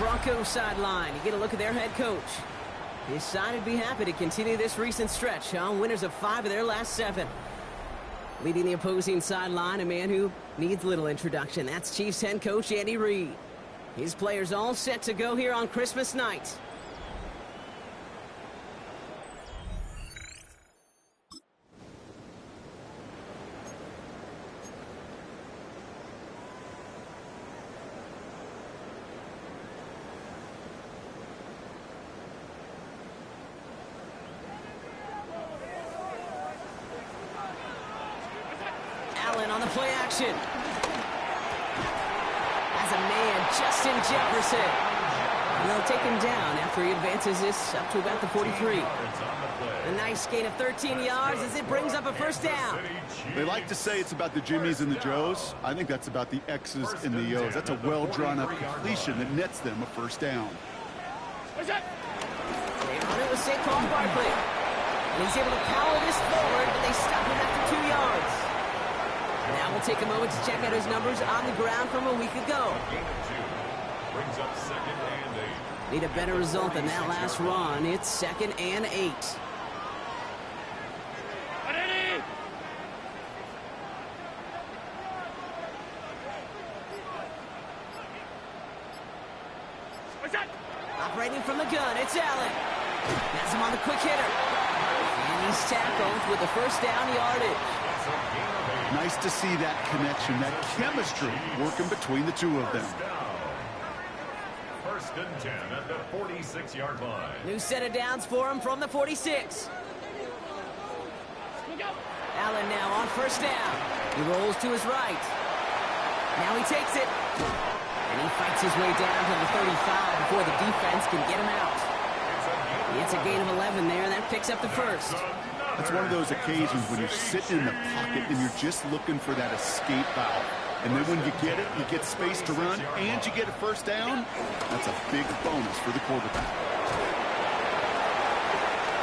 Broncos sideline. You get a look at their head coach. His side would be happy to continue this recent stretch, winners of 5 of their last 7. Leading the opposing sideline, a man who needs little introduction. That's Chiefs head coach Andy Reid. His players all set to go here on Christmas night. On the play action. As a man, Justin Jefferson. And they'll take him down after he advances this up to about the 43. A nice gain of 13 yards as it brings up a first down. They like to say it's about the Jimmies and the Joes. I think that's about the X's and the O's. That's a well-drawn-up completion that nets them a first down. They run it with Saquon Barkley. And he's able to power this forward, but they stop him after 2 yards. Now we'll take a moment to check out his numbers on the ground from a week ago. Brings up 2nd and 8. Need a better result than that last run. It's 2nd and 8. Operating from the gun, it's Allen. That's him on the quick hitter. And he's tackled with the first down yardage. Nice to see that connection, that chemistry working between the two of them. 1st and 10 at the 46-yard line. New set of downs for him from the 46. Allen now on first down. He rolls to his right. Now he takes it. And he fights his way down to the 35 before the defense can get him out. It's a gain of 11 there, and that picks up the first. That's one of those occasions when you're sitting in the pocket and you're just looking for that escape valve. And then when you get it, you get space to run, and you get a first down. That's a big bonus for the quarterback.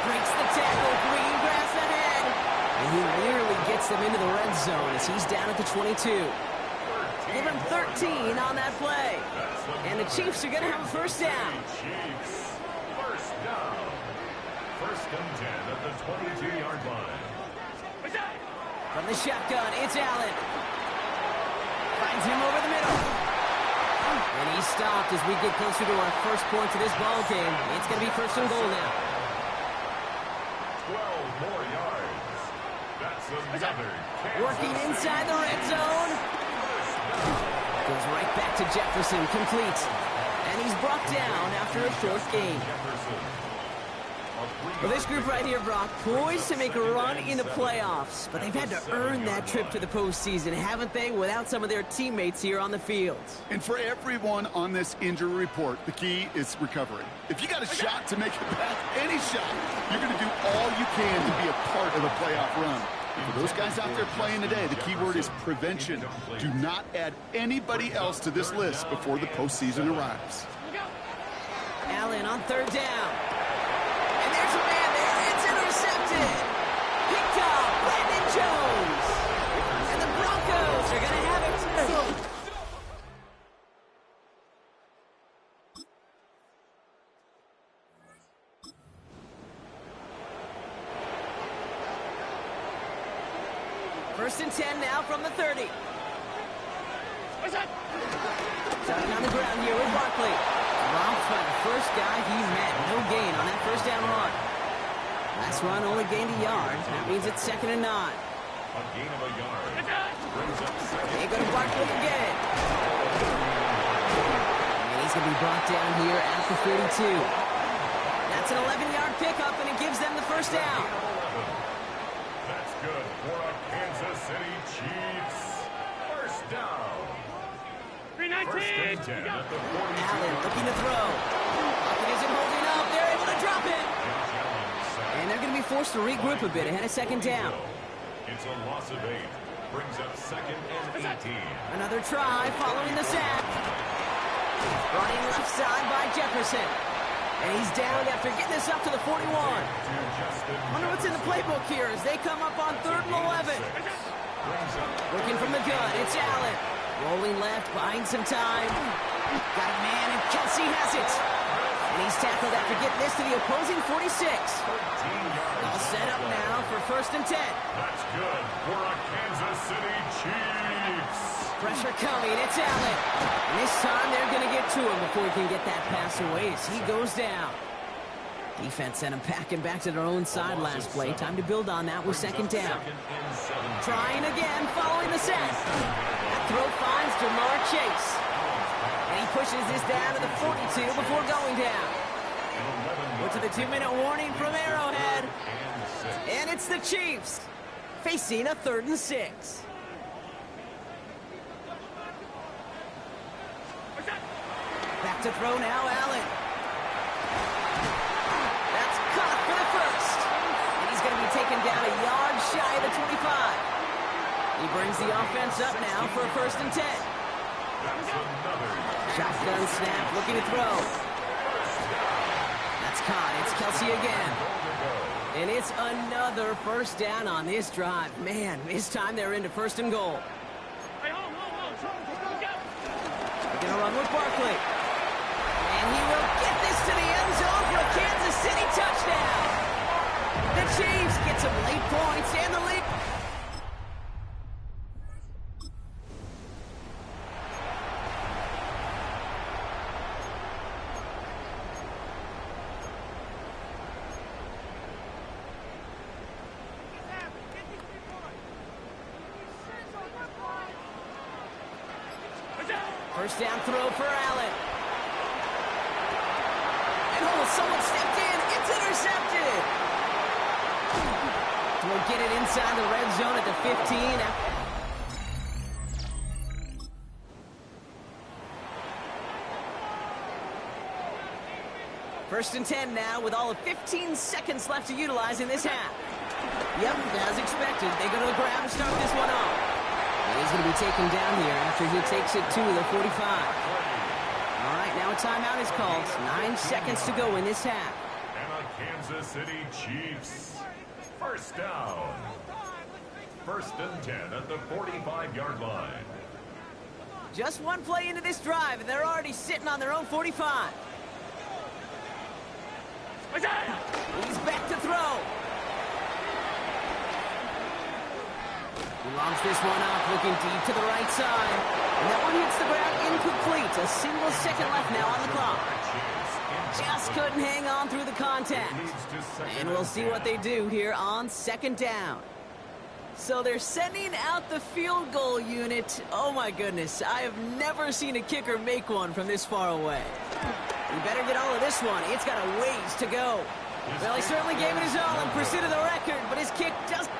Breaks the tackle, green grass ahead. And he nearly gets them into the red zone as he's down at the 22. Give him 13 on that play. And the Chiefs are going to have a first down. Chiefs, first down. 1st and 10 at the 22-yard line. From the shotgun, it's Allen. Finds him over the middle. And he's stopped as we get closer to our first point of this ball game. It's going to be 1st and goal now. 12 more yards. That's another. Working inside the red zone. Goes right back to Jefferson, complete. And he's brought down after a short gain. Well, this group right here, Brock, poised to make a run in the playoffs. But they've had to earn that trip to the postseason, haven't they, without some of their teammates here on the field. And for everyone on this injury report, the key is recovery. If you got a shot to make it back, any shot, you're going to do all you can to be a part of the playoff run. For those guys out there playing today, the key word is prevention. Do not add anybody else to this list before the postseason arrives. Allen on 3rd down. And there's a man there. It's intercepted. Picked up Brandon Jones. And the Broncos are going to have it. First and 10 now from the 30. Starting on the ground here with Barkley. Dropped by the first guy he met. No gain on that first down run. Last run only gained a yard. That means it's 2nd and 9. A gain of a yard. Brings up 2nd. They go to Barkley again. And he's going to be brought down here at the 32. That's an 11-yard pickup, and it gives them the first down. That's good for a Kansas City Chiefs. First down. 319. 1st and 10 at the 42. Allen looking to throw. Pocket isn't holding up. They're able to drop it. And they're going to be forced to regroup a bit ahead of 2nd down. It's a loss of 8. Brings up 2nd and 18. Another try following the sack. Running left side by Jefferson. And he's down after getting this up to the 41. Wonder what's in the playbook here as they come up on 3rd and 11. Working from the gun, it's Allen. Rolling left, buying some time. Got a man, and Kelsey has it. And he's tackled after getting this to the opposing 46. All set up now for 1st and 10. That's good for a Kansas City Chiefs. Pressure coming, it's Allen. And this time they're going to get to him before he can get that pass away as he goes down. Defense sent him packing back to their own side last play. Time to build on that with 2nd down. Trying again, following the set. That throw finds Jamar Chase. And he pushes this down to the 42 before going down. We're to the 2-minute warning from Arrowhead. And it's the Chiefs facing a 3rd and 6. Back to throw now, Allen. That's caught for the 1st. And he's going to be taken down a yard shy of the 25. He brings the offense up now for a 1st and 10. Shotgun snap, looking to throw. That's caught. It's Kelsey again. And it's another 1st down on this drive. Man, this time they're into 1st and goal. They're going to run with Barkley. And he will get this to the end zone for a Kansas City touchdown. The Chiefs get some late points and the lead. First down throw for Allen. And someone stepped in. It's intercepted. We'll get it inside the red zone at the 15. First and 10 now with all of 15 seconds left to utilize in this half. Yep, as expected, they go to the grab and start this one off. He's going to be taken down here after he takes it to the 45. All right, now a timeout is called. 9 seconds to go in this half. And a Kansas City Chiefs. First down. 1st and 10 at the 45-yard line. Just one play into this drive, and they're already sitting on their own 45. He's back to throw. He launches this one up, looking deep to the right side. And that one hits the ground incomplete. A single second left now on the clock. Just couldn't hang on through the contact. And we'll see what they do here on 2nd down. So they're sending out the field goal unit. Oh my goodness, I have never seen a kicker make one from this far away. You better get all of this one. It's got a ways to go. Well, he certainly gave it his all in pursuit of the record, but his kick just...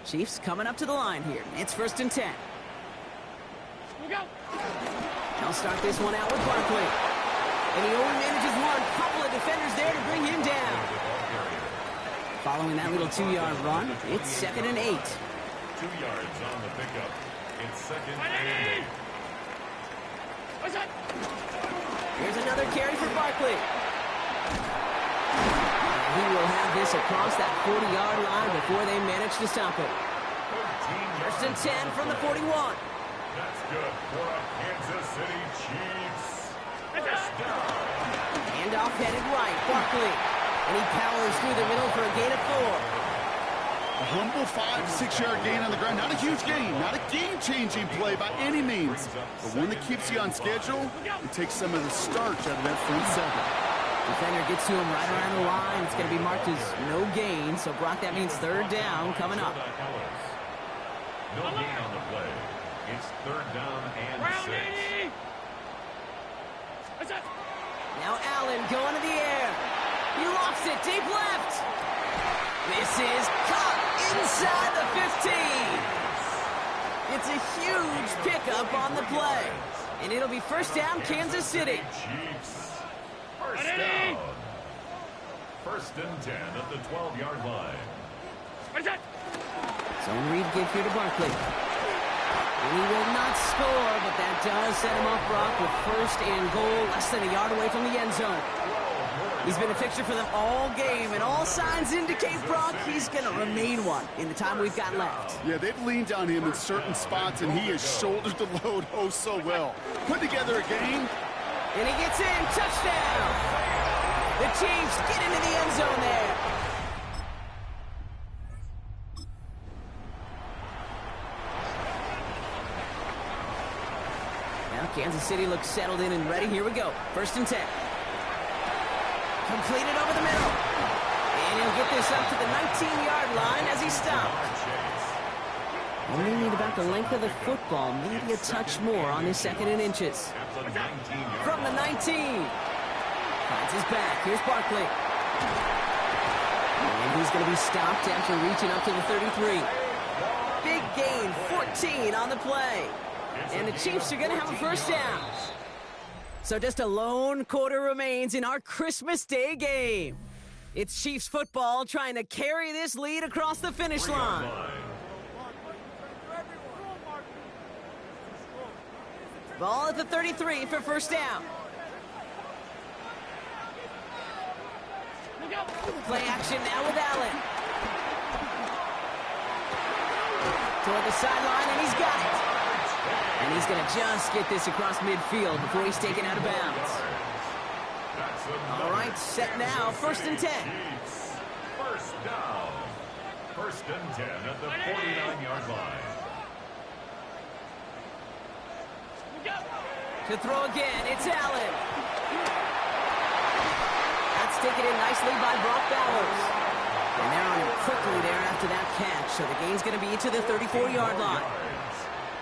Chiefs coming up to the line here. It's 1st and 10. They'll start this one out with Barkley. And he only manages one. Couple of defenders there to bring him down. Following that little 2-yard run, it's 2nd and 8. 2 yards on the pickup. It's 2nd and 8. Here's another carry for Barkley. He will have this across that 40-yard line before they manage to stop it. 1st and 10 from the 41. That's good for a Kansas City Chiefs. First down. Handoff headed right, Barkley. And he powers through the middle for a gain of 4. A humble 5 to 6 yard gain on the ground. Not a huge gain, not a game-changing play by any means, but one that keeps you on schedule and takes some of the starch out of that front 7. Defender gets to him right around the line. It's going to be marked as no gain, so Brock, that means 3rd down coming up. No gain on the play. It's 3rd down and 6. Now Allen going to the air. He lofts it deep left. This is caught inside the 15. It's a huge pickup on the play. And it'll be 1st down, Kansas City. Chiefs. First down. 1st and 10 at the 12-yard line. Zone read give here to Barkley. He will not score, but that does set him up, Brock, with first and goal, less than a yard away from the end zone. He's been a fixture for them all game, and all signs indicate, Brock, he's going to remain one in the time we've got left. Yeah, they've leaned on him in certain spots, and he has shouldered the load oh so well. Put together a game. And he gets in. Touchdown. The Chiefs get into the end zone there. Now Kansas City looks settled in and ready. Here we go. 1st and 10. Completed over the middle. And he'll get this up to the 19-yard line as he stopped. Only need about the length of the football, maybe a touch more on his 2nd and inches. From the 19. Finds his back. Here's Barkley. And he's going to be stopped after reaching up to the 33. Big gain, 14 on the play. And the Chiefs are going to have a 1st down. So just a lone quarter remains in our Christmas Day game. It's Chiefs football trying to carry this lead across the finish line. Ball at the 33 for 1st down. Play action now with Allen. Toward the sideline, and he's got it. And he's going to just get this across midfield before he's taken out of bounds. All right, set now, 1st and 10. 1st down. 1st and 10 at the 49-yard line. To throw again, it's Allen. That's taken in nicely by Brock Bowers. And they're on him quickly there after that catch, so the gain's going to be to the 34-yard line.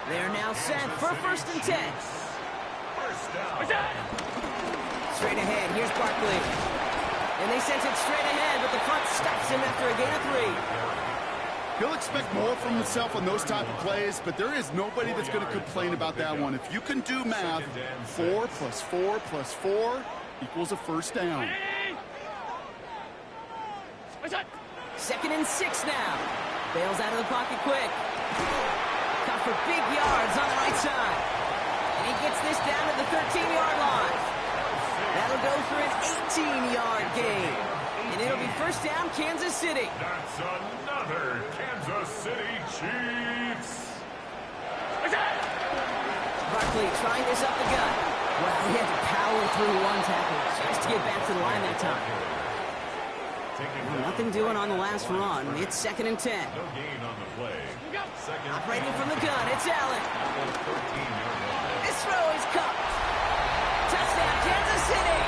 They're now set for 1st and 10. Straight ahead, here's Barkley. And they sent it straight ahead, but the front stops him after a gain of 3. He'll expect more from himself on those type of plays, but there is nobody that's going to complain about that one. If you can do math, 4 plus 4 plus 4 equals a 1st down. 2nd and 6 now. Bails out of the pocket quick. Caught for big yards on the right side. And he gets this down to the 13-yard line. That'll go for an 18-yard gain. And it'll be 1st down, Kansas City. That's another Kansas City Chiefs. Barkley trying this up the gut. Well, he had to power through one tackle just to get back to the line that time. Well, nothing doing on the last run. It's 2nd and 10. No gain on the play. Operating from the gun, it's Allen. This throw is caught. Touchdown, Kansas City.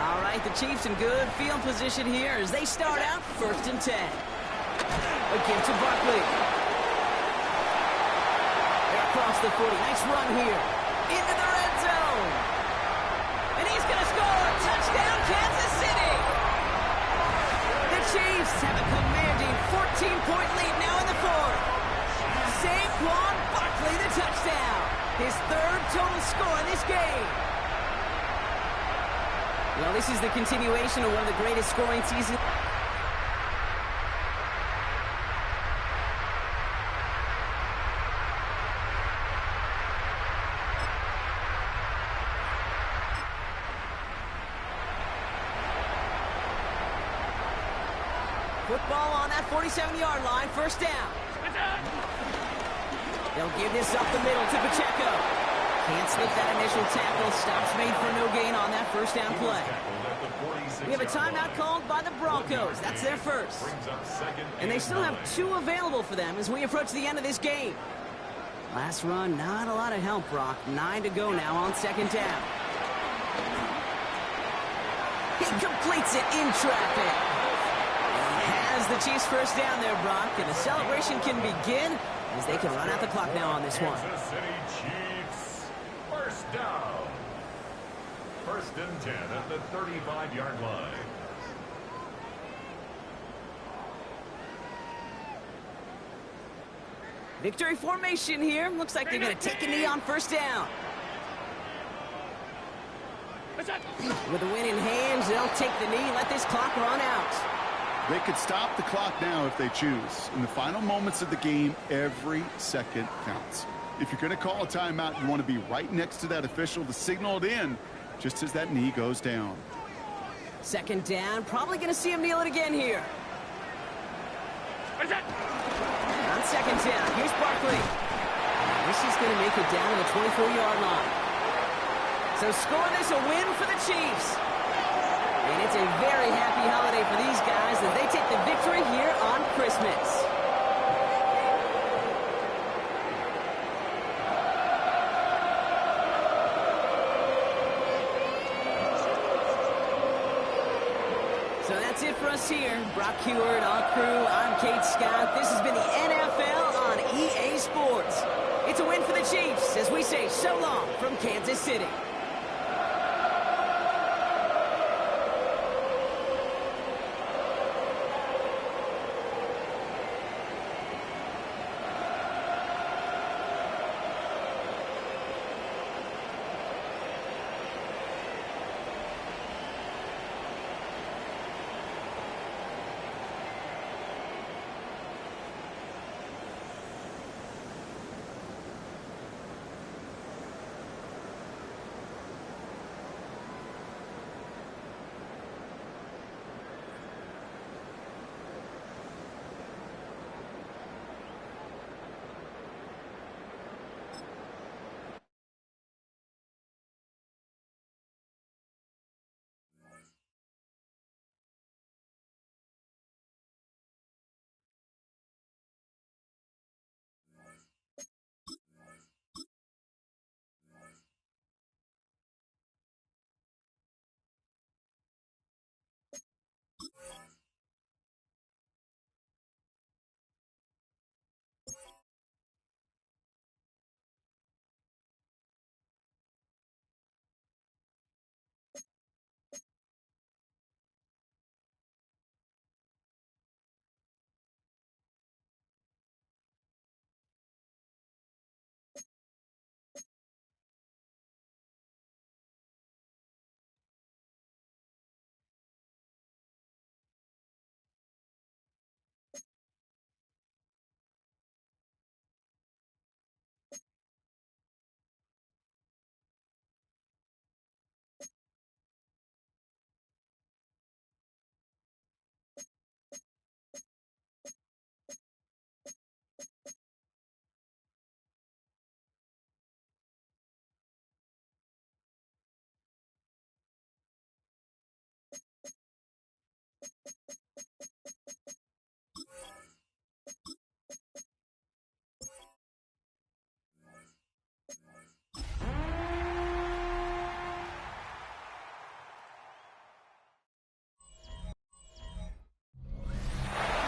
All right, the Chiefs in good field position here as they start out 1st and 10. A give to Barkley. They're across the 40. Nice run here. Into the red zone. And he's going to score. Touchdown, Kansas City. The Chiefs have a commanding 14-point lead now in the 4th. Saquon Barkley, the touchdown. His 3rd total score in this game. Well, this is the continuation of one of the greatest scoring seasons. Football on that 47-yard line, 1st down. They'll give this up the middle to Pacheco. Can't slip that initial tackle. Stops made for no gain on that 1st down play. We have a timeout called by the Broncos. That's their 1st. And they still have 2 available for them as we approach the end of this game. Last run, not a lot of help, Brock. 9 to go now on 2nd down. He completes it in traffic. Has the Chiefs 1st down there, Brock, and the celebration can begin as they can run out the clock now on this one. Kansas City Chiefs, 1st down. 1st and 10 at the 35-yard line. Victory formation here. Looks like they're going to take a knee on 1st down. With the win in hands, they'll take the knee, let this clock run out. They could stop the clock now if they choose. In the final moments of the game, every second counts. If you're going to call a timeout, you want to be right next to that official to signal it in just as that knee goes down. Second down, probably going to see him kneel it again here. On second down, here's Barkley. This is going to make it down to the 24-yard line. So score this a win for the Chiefs. And it's a very happy holiday for these guys as they take the victory here on Christmas. So that's it for us here. Brock Heward, our crew, I'm Kate Scott. This has been the NFL on EA Sports. It's a win for the Chiefs as we say so long from Kansas City.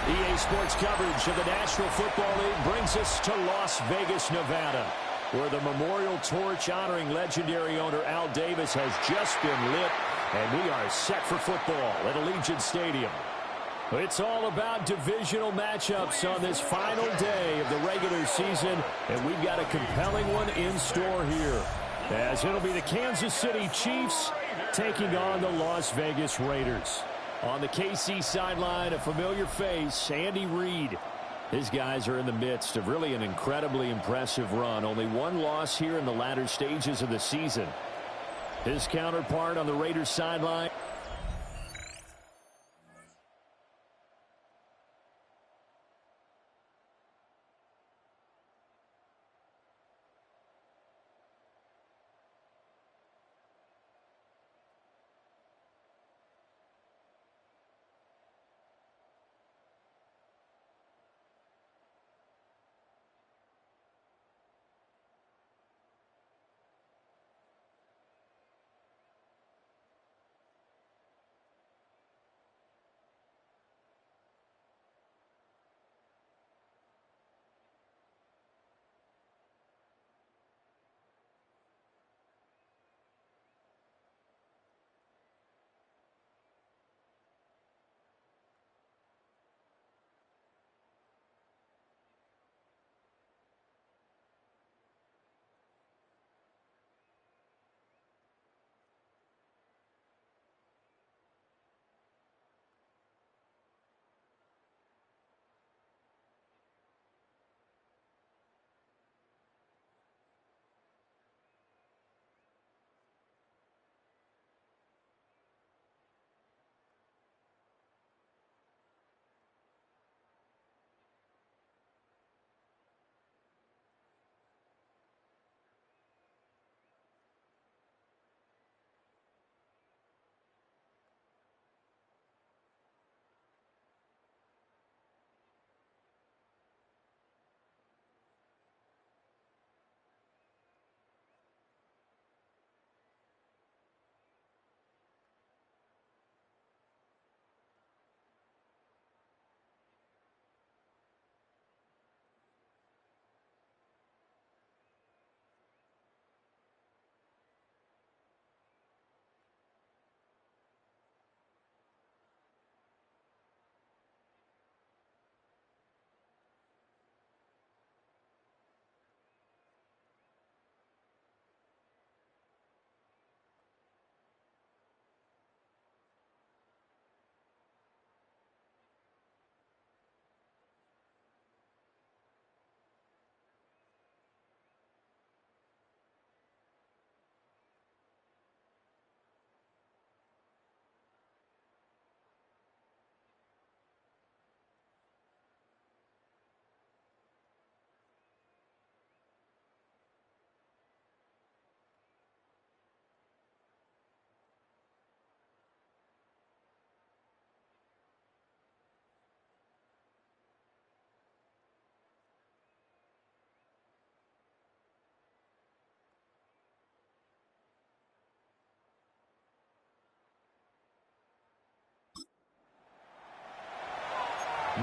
EA Sports coverage of the National Football League brings us to Las Vegas, Nevada, where the memorial torch honoring legendary owner Al Davis has just been lit, and we are set for football at Allegiant Stadium. It's all about divisional matchups on this final day of the regular season, and we've got a compelling one in store here, as it'll be the Kansas City Chiefs taking on the Las Vegas Raiders. On the KC sideline, a familiar face, Andy Reid. His guys are in the midst of really an incredibly impressive run. Only one loss here in the latter stages of the season. His counterpart on the Raiders sideline.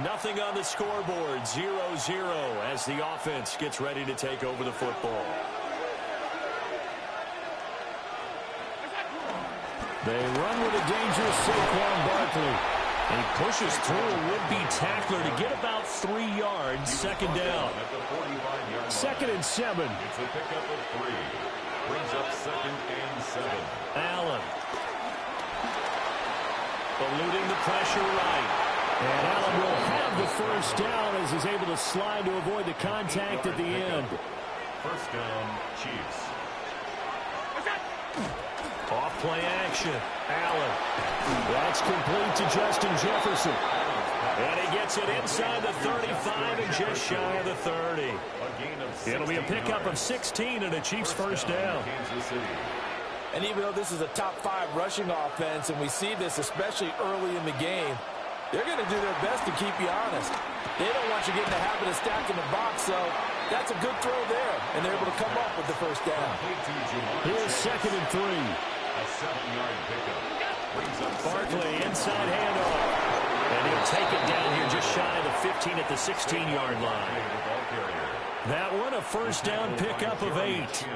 Nothing on the scoreboard, 0-0 as the offense gets ready to take over the football. They run with a dangerous Saquon Barkley. And he pushes through a would-be tackler to get about 3 yards. Second down. Second and 7. It's a pickup of 3. Brings up second and 7. Allen. Eluding the pressure right. And Allen will have the first down as he's able to slide to avoid the contact at the end. First down, Chiefs. Off play action. Allen. That's complete to Justin Jefferson. And he gets it inside the 35 and just shy of the 30. It'll be a pickup of 16 and a Chiefs first down. And even though this is a top 5 rushing offense, and we see this especially early in the game, they're going to do their best to keep you honest. They don't want you getting the habit of stacking the box, so that's a good throw there. And they're able to come up with the first down. Here's second and 3. A 7-yard pickup. Barkley inside handoff. And he'll take it down here just shy of the 15 at the 16-yard line. That one a first down pickup of 8.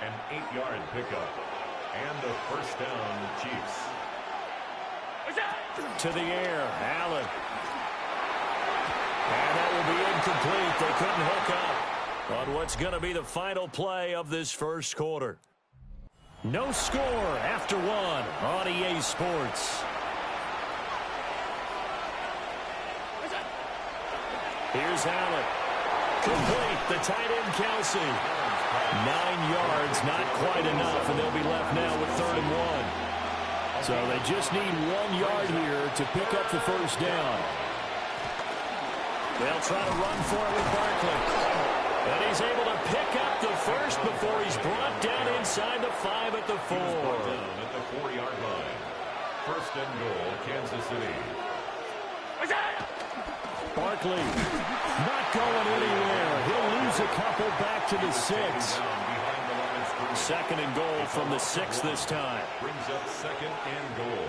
An 8-yard pickup. And a first down, Chiefs. To the air, Allen. And that will be incomplete. They couldn't hook up on what's going to be the final play of this first quarter. No score after 1 on EA Sports. Here's Allen. Complete. The tight end, Kelsey. 9 yards, not quite enough, and they'll be left now with 3rd and 1. So they just need 1 yard here to pick up the first down. They'll try to run for it with Barkley. And he's able to pick up the first before he's brought down inside the 5 at the 4. At the 4-yard line. First and goal, Kansas City. Barkley not going anywhere. He'll lose a couple back to the 6. Second and goal from the 6 this time. Brings up second and goal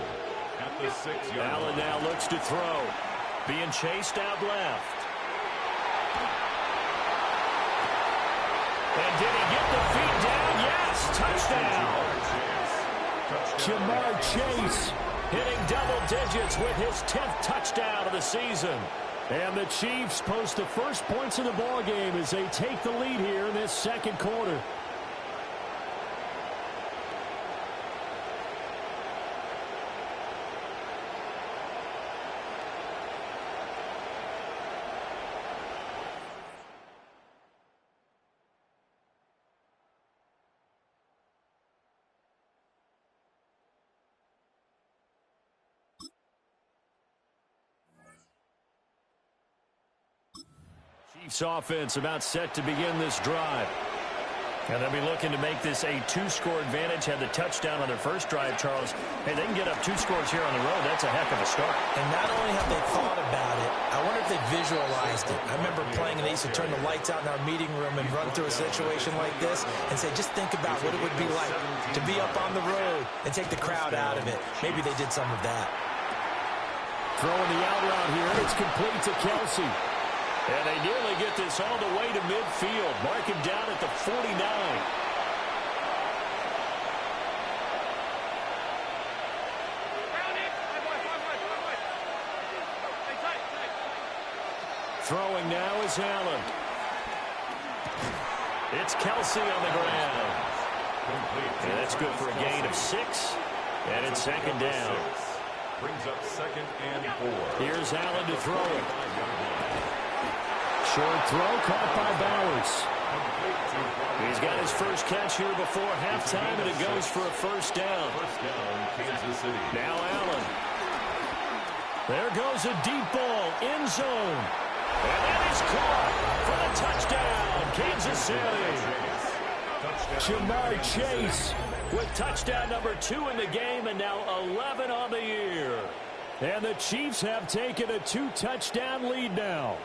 at the 6-yard line. Allen now looks to throw. Being chased out left. And did he get the feet down? Yes, touchdown. Jamar Chase hitting double digits with his 10th touchdown of the season. And the Chiefs post the first points of the ball game as they take the lead here in this second quarter. Chiefs offense about set to begin this drive. And they'll be looking to make this a 2-score advantage. Had the touchdown on their first drive, Charles. Hey, they can get up 2 scores here on the road. That's a heck of a start. And not only have they thought about it, I wonder if they visualized it. I remember playing and they used to turn the lights out in our meeting room and run through a situation like this and say, just think about what it would be like to be up on the road and take the crowd out of it. Maybe they did some of that. Throwing the out route here. It's complete to Kelsey. And they nearly get this all the way to midfield. Mark him down at the 49. Throwing now is Allen. It's Kelsey on the ground. And that's good for a gain of 6. And it's second down. Brings up second and 4. Here's Allen to throw it. Short throw caught by Bowers. He's got his first catch here before halftime, and it goes for a first down. First down, Kansas City. Now Allen. There goes a deep ball, end zone. And that is caught for the touchdown, Kansas City. Jamar Chase with touchdown number 2 in the game, and now 11 on the year. And the Chiefs have taken a 2-touchdown lead now.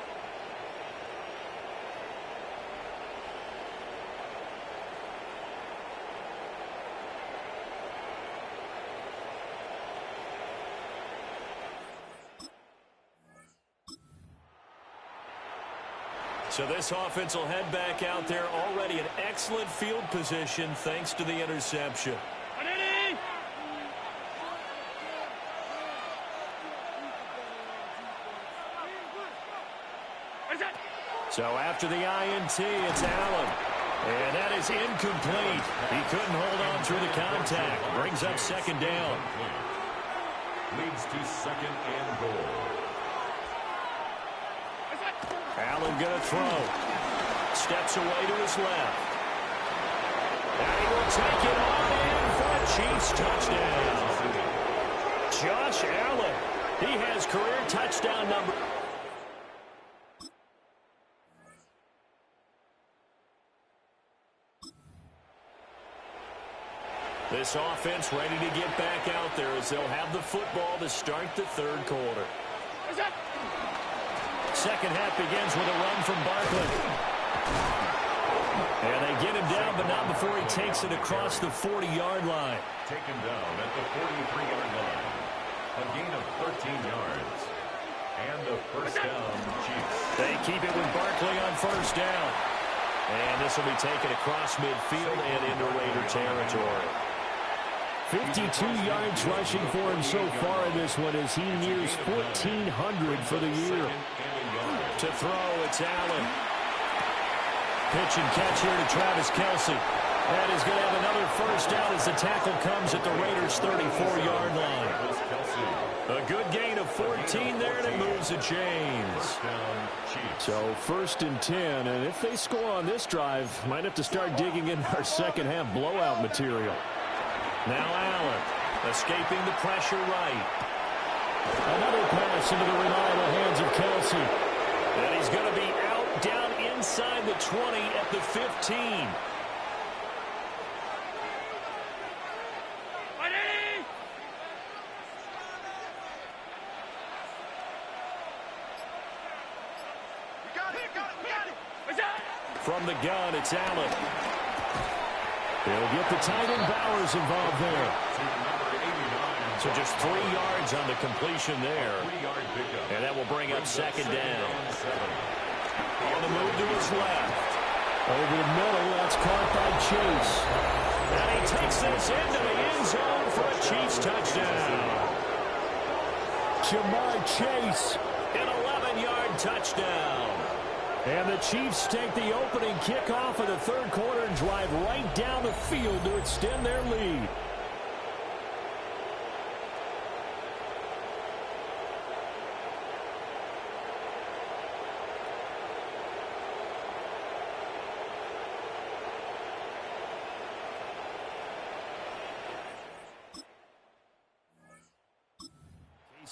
So this offense will head back out there, already in excellent field position thanks to the interception. So after the INT, it's Allen. And that is incomplete. He couldn't hold on through the contact. Brings up second down. Leads to second and goal. Allen going to throw. Steps away to his left. And he will take it on in for a Chiefs touchdown. Josh Allen. He has career touchdown number. This offense ready to get back out there as they'll have the football to start the third quarter. Second half begins with a run from Barkley. And they get him down, but not before he takes it across the 40-yard line. Taken down at the 43-yard line. A gain of 13 yards. And the first down, Chiefs. They keep it with Barkley on first down. And this will be taken across midfield and into Raider territory. 52 yards rushing for him so far in this one as he nears 1,400 for the year. To throw, it's Allen. Pitch and catch here to Travis Kelce. And he's going to have another first down as the tackle comes at the Raiders' 34-yard line. A good gain of 14 there, and it moves the chains. So first and 10, and if they score on this drive, might have to start digging in our second half blowout material. Now Allen, escaping the pressure right. Another pass into the reliable hands of Kelce. And he's going to be out, down inside the 20 at the 15. From the gun, it's Allen. They'll get the tight end Bowers involved there. So just 3 yards on the completion there. And that will bring up second down. On the move to his left. Over the middle, that's caught by Chase. And he takes this into the end zone for a Chiefs touchdown. Jamar Chase, an 11-yard touchdown. And the Chiefs take the opening kickoff of the third quarter and drive right down the field to extend their lead.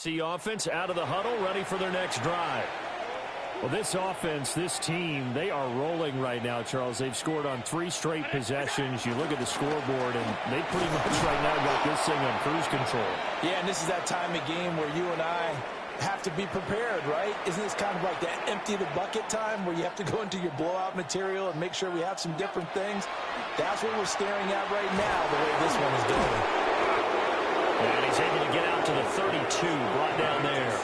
KC offense out of the huddle, ready for their next drive. Well, this offense, this team, they are rolling right now, Charles. They've scored on 3 straight possessions. You look at the scoreboard, and they pretty much right now got this thing on cruise control. Yeah, and this is that time of game where you and I have to be prepared, right? Isn't this kind of like that empty the bucket time where you have to go into your blowout material and make sure we have some different things? That's what we're staring at right now, the way this one is going. And he's able to get out to the 32, brought down there.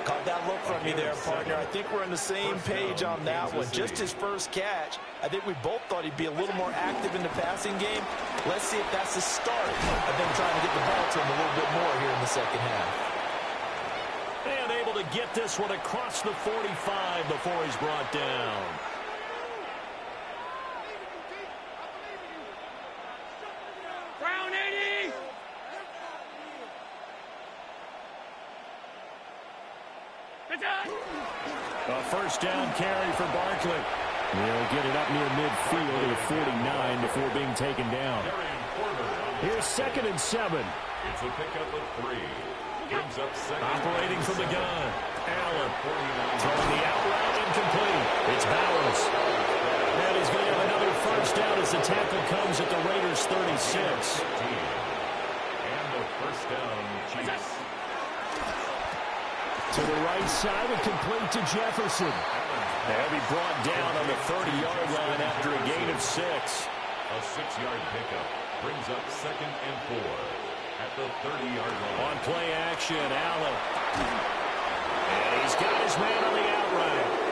Caught that look from me there, partner. I think we're on the same page on that one. Just his first catch. I think we both thought he'd be a little more active in the passing game. Let's see if that's the start of them trying to get the ball to him a little bit more here in the second half. And able to get this one across the 45 before he's brought down. Brown 80! A first down carry for Barkley. They'll get it up near midfield at 49 before being taken down. Here's second and 7. It's a pickup of 3. Brings up second. Operating from the gun. Allen throwing the out route incomplete. It's Bowers. And he's going to have another first down as the tackle comes at the Raiders' 36. And the first down, Chiefs. To the right side, and complete to Jefferson. They'll be brought down on the 30-yard line after a gain of 6. A 6-yard pickup brings up second and 4 at the 30-yard line. On play action, Allen. And he's got his man on the out route.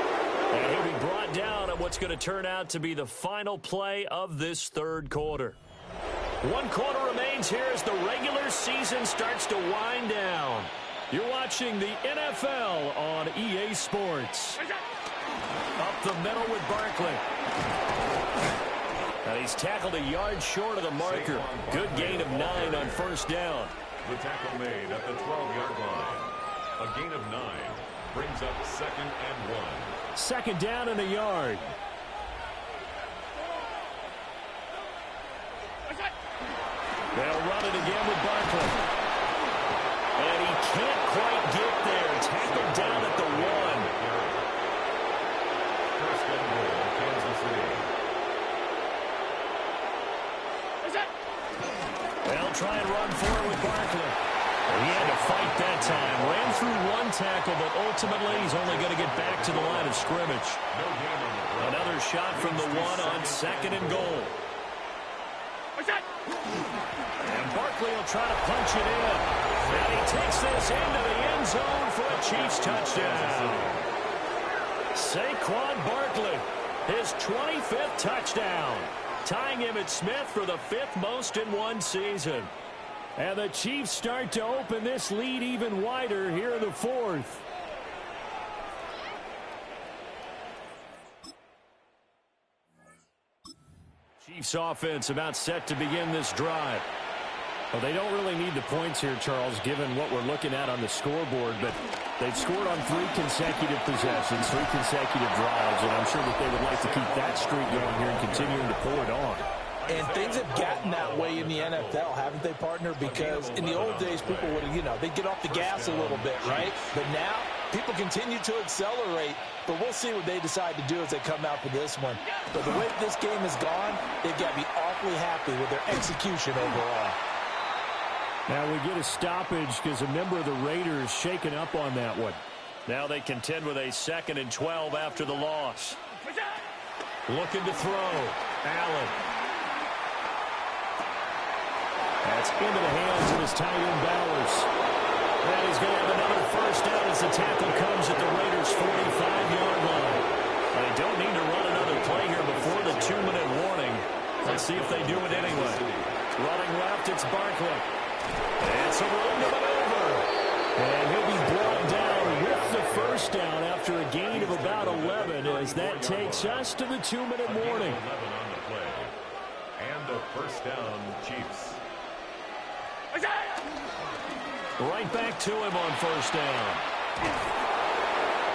And he'll be brought down on what's going to turn out to be the final play of this third quarter. 1 quarter remains here as the regular season starts to wind down. You're watching the NFL on EA Sports. Up the middle with Barkley. And he's tackled a yard short of the marker. Good gain of 9 on first down. The tackle made at the 12-yard line. A gain of 9 brings up 2nd and 1. Second down and a yard. They'll run it again with Barkley. And he can't quite get there. Tackled down at the 1. First and goal, Kansas City. They'll try and run forward with Barkley. He had to fight that time. Ran through 1 tackle, but ultimately he's only going to get back to the line of scrimmage. Another shot from the 1 on 2nd and goal. And Barkley will try to punch it in. And he takes this into the end zone for a Chiefs touchdown. Saquon Barkley, his 25th touchdown, tying him at Smith for the 5th most in 1 season. And the Chiefs start to open this lead even wider here in the 4th. Chiefs offense about set to begin this drive. Well, they don't really need the points here, Charles, given what we're looking at on the scoreboard, but they've scored on 3 consecutive possessions, 3 consecutive drives, and I'm sure that they would like to keep that streak going here and continuing to pour it on. And things have gotten that way in the NFL, haven't they, partner? Because in the old days, people would, they'd get off the gas a little bit, right? But now, people continue to accelerate. But we'll see what they decide to do as they come out for this one. But the way this game has gone, they've got to be awfully happy with their execution overall. Now we get a stoppage because a member of the Raiders shaken up on that one. Now they contend with a 2nd and 12 after the loss. Looking to throw. Allen. That's into the hands of his tight end Bowers. And he's going to have another first down as the tackle comes at the Raiders' 45-yard line. They don't need to run another play here before the 2-minute warning. Let's see if they do it anyway. Running left, it's Barkley. It's a run to maneuver. And he'll be brought down with the first down after a gain of about 11 as that takes us to the 2-minute warning. 11 on the play. And a first down, Chiefs. Right back to him on first down.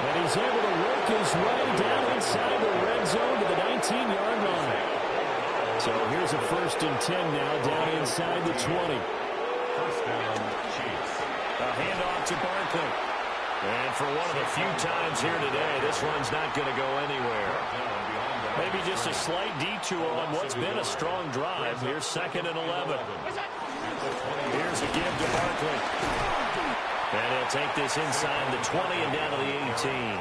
And he's able to work his way down inside the red zone to the 19-yard line. So here's a 1st and 10 now down inside the 20. First down, Chiefs. A handoff to Barkley. And for one of the few times here today, this run's not going to go anywhere. Maybe just a slight detour on what's been a strong drive. Here's 2nd and 11. Here's a give to Barkley. And he'll take this inside the 20 and down to the 18.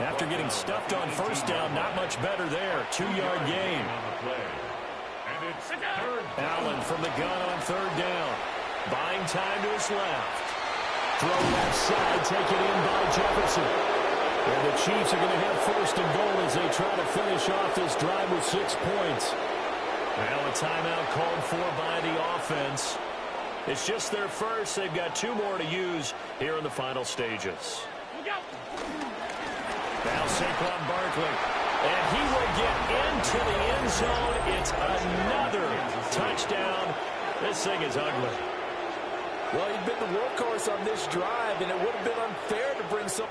After getting stuffed on first down, not much better there. 2-yard gain. Allen from the gun on 3rd down. Buying time to his left. Throw left side, taken in by Jefferson. And the Chiefs are going to have 1st and goal as they try to finish off this drive with 6 points. Well, a timeout called for by the offense. It's just their first. They've got 2 more to use here in the final stages. Now Saquon Barkley. And he will get into the end zone. It's another touchdown. This thing is ugly. Well, he'd been the workhorse on this drive, and it would have been unfair to bring some...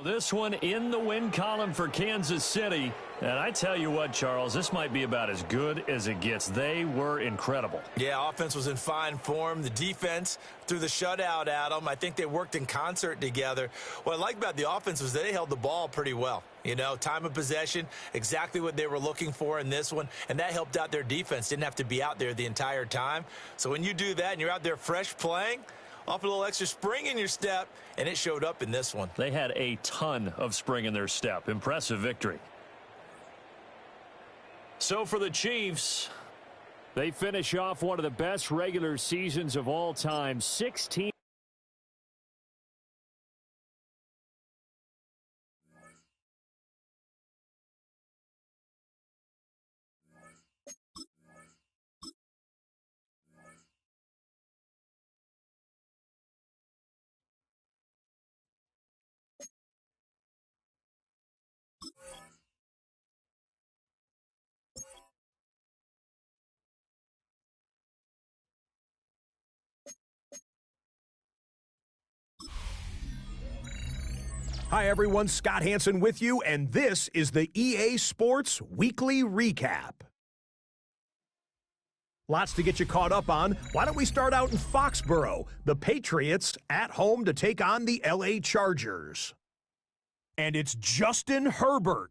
This one in the win column for Kansas City. And I tell you what, Charles, this might be about as good as it gets. They were incredible. Yeah, offense was in fine form. The defense threw the shutout at them. I think they worked in concert together. What I like about the offense was they held the ball pretty well. Time of possession, exactly what they were looking for in this one. And that helped out their defense. Didn't have to be out there the entire time. So when you do that and you're out there fresh playing, off a little extra spring in your step, and it showed up in this one. They had a ton of spring in their step. Impressive victory. So for the Chiefs, they finish off one of the best regular seasons of all time. 16 Hi, everyone. Scott Hansen with you, and this is the EA Sports Weekly Recap. Lots to get you caught up on. Why don't we start out in Foxborough? The Patriots at home to take on the LA Chargers. And it's Justin Herbert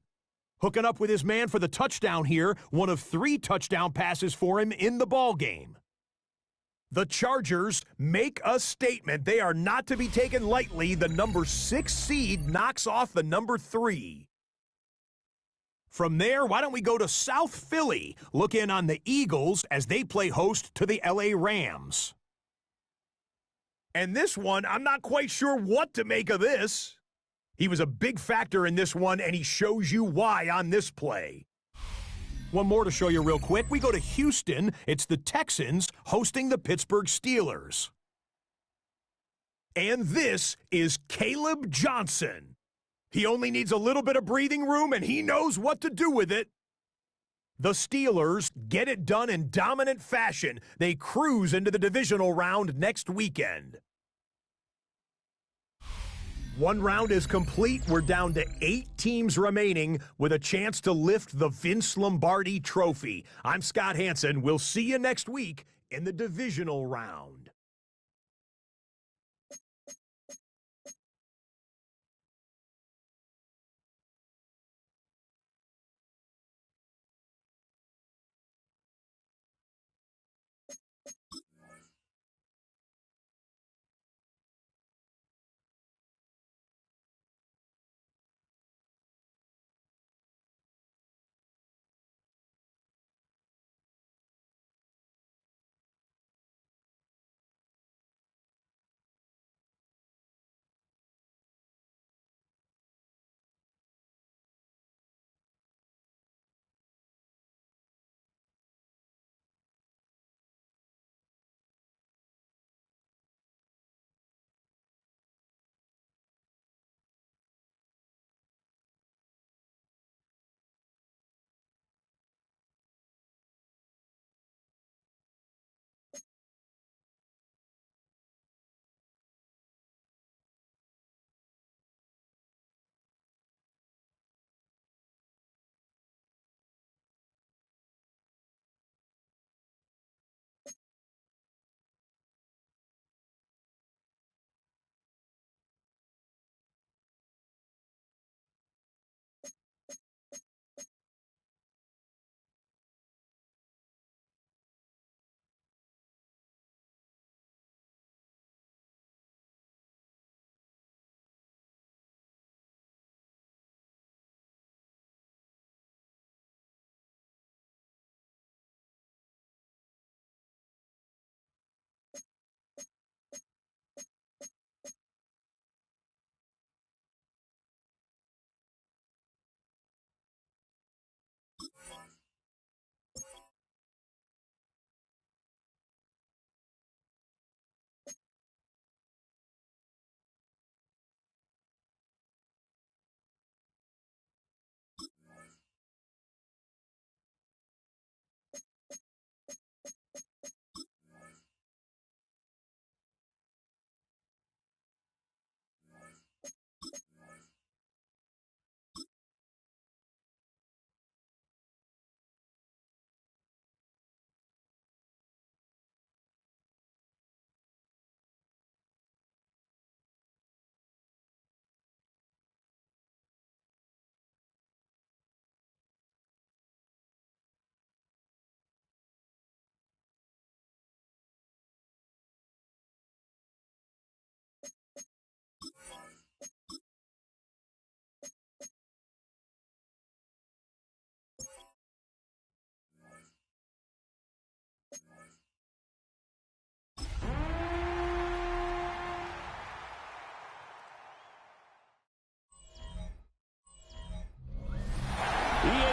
hooking up with his man for the touchdown here, one of 3 touchdown passes for him in the ballgame. The Chargers make a statement. They are not to be taken lightly. The number 6 seed knocks off the number 3. From there, why don't we go to South Philly? Look in on the Eagles as they play host to the LA Rams. And this one, I'm not quite sure what to make of this. He was a big factor in this one, and he shows you why on this play. One more to show you real quick. We go to Houston. It's the Texans hosting the Pittsburgh Steelers. And this is Caleb Johnson. He only needs a little bit of breathing room, and he knows what to do with it. The Steelers get it done in dominant fashion. They cruise into the divisional round next weekend. One round is complete. We're down to 8 teams remaining with a chance to lift the Vince Lombardi Trophy. I'm Scott Hansen. We'll see you next week in the divisional round.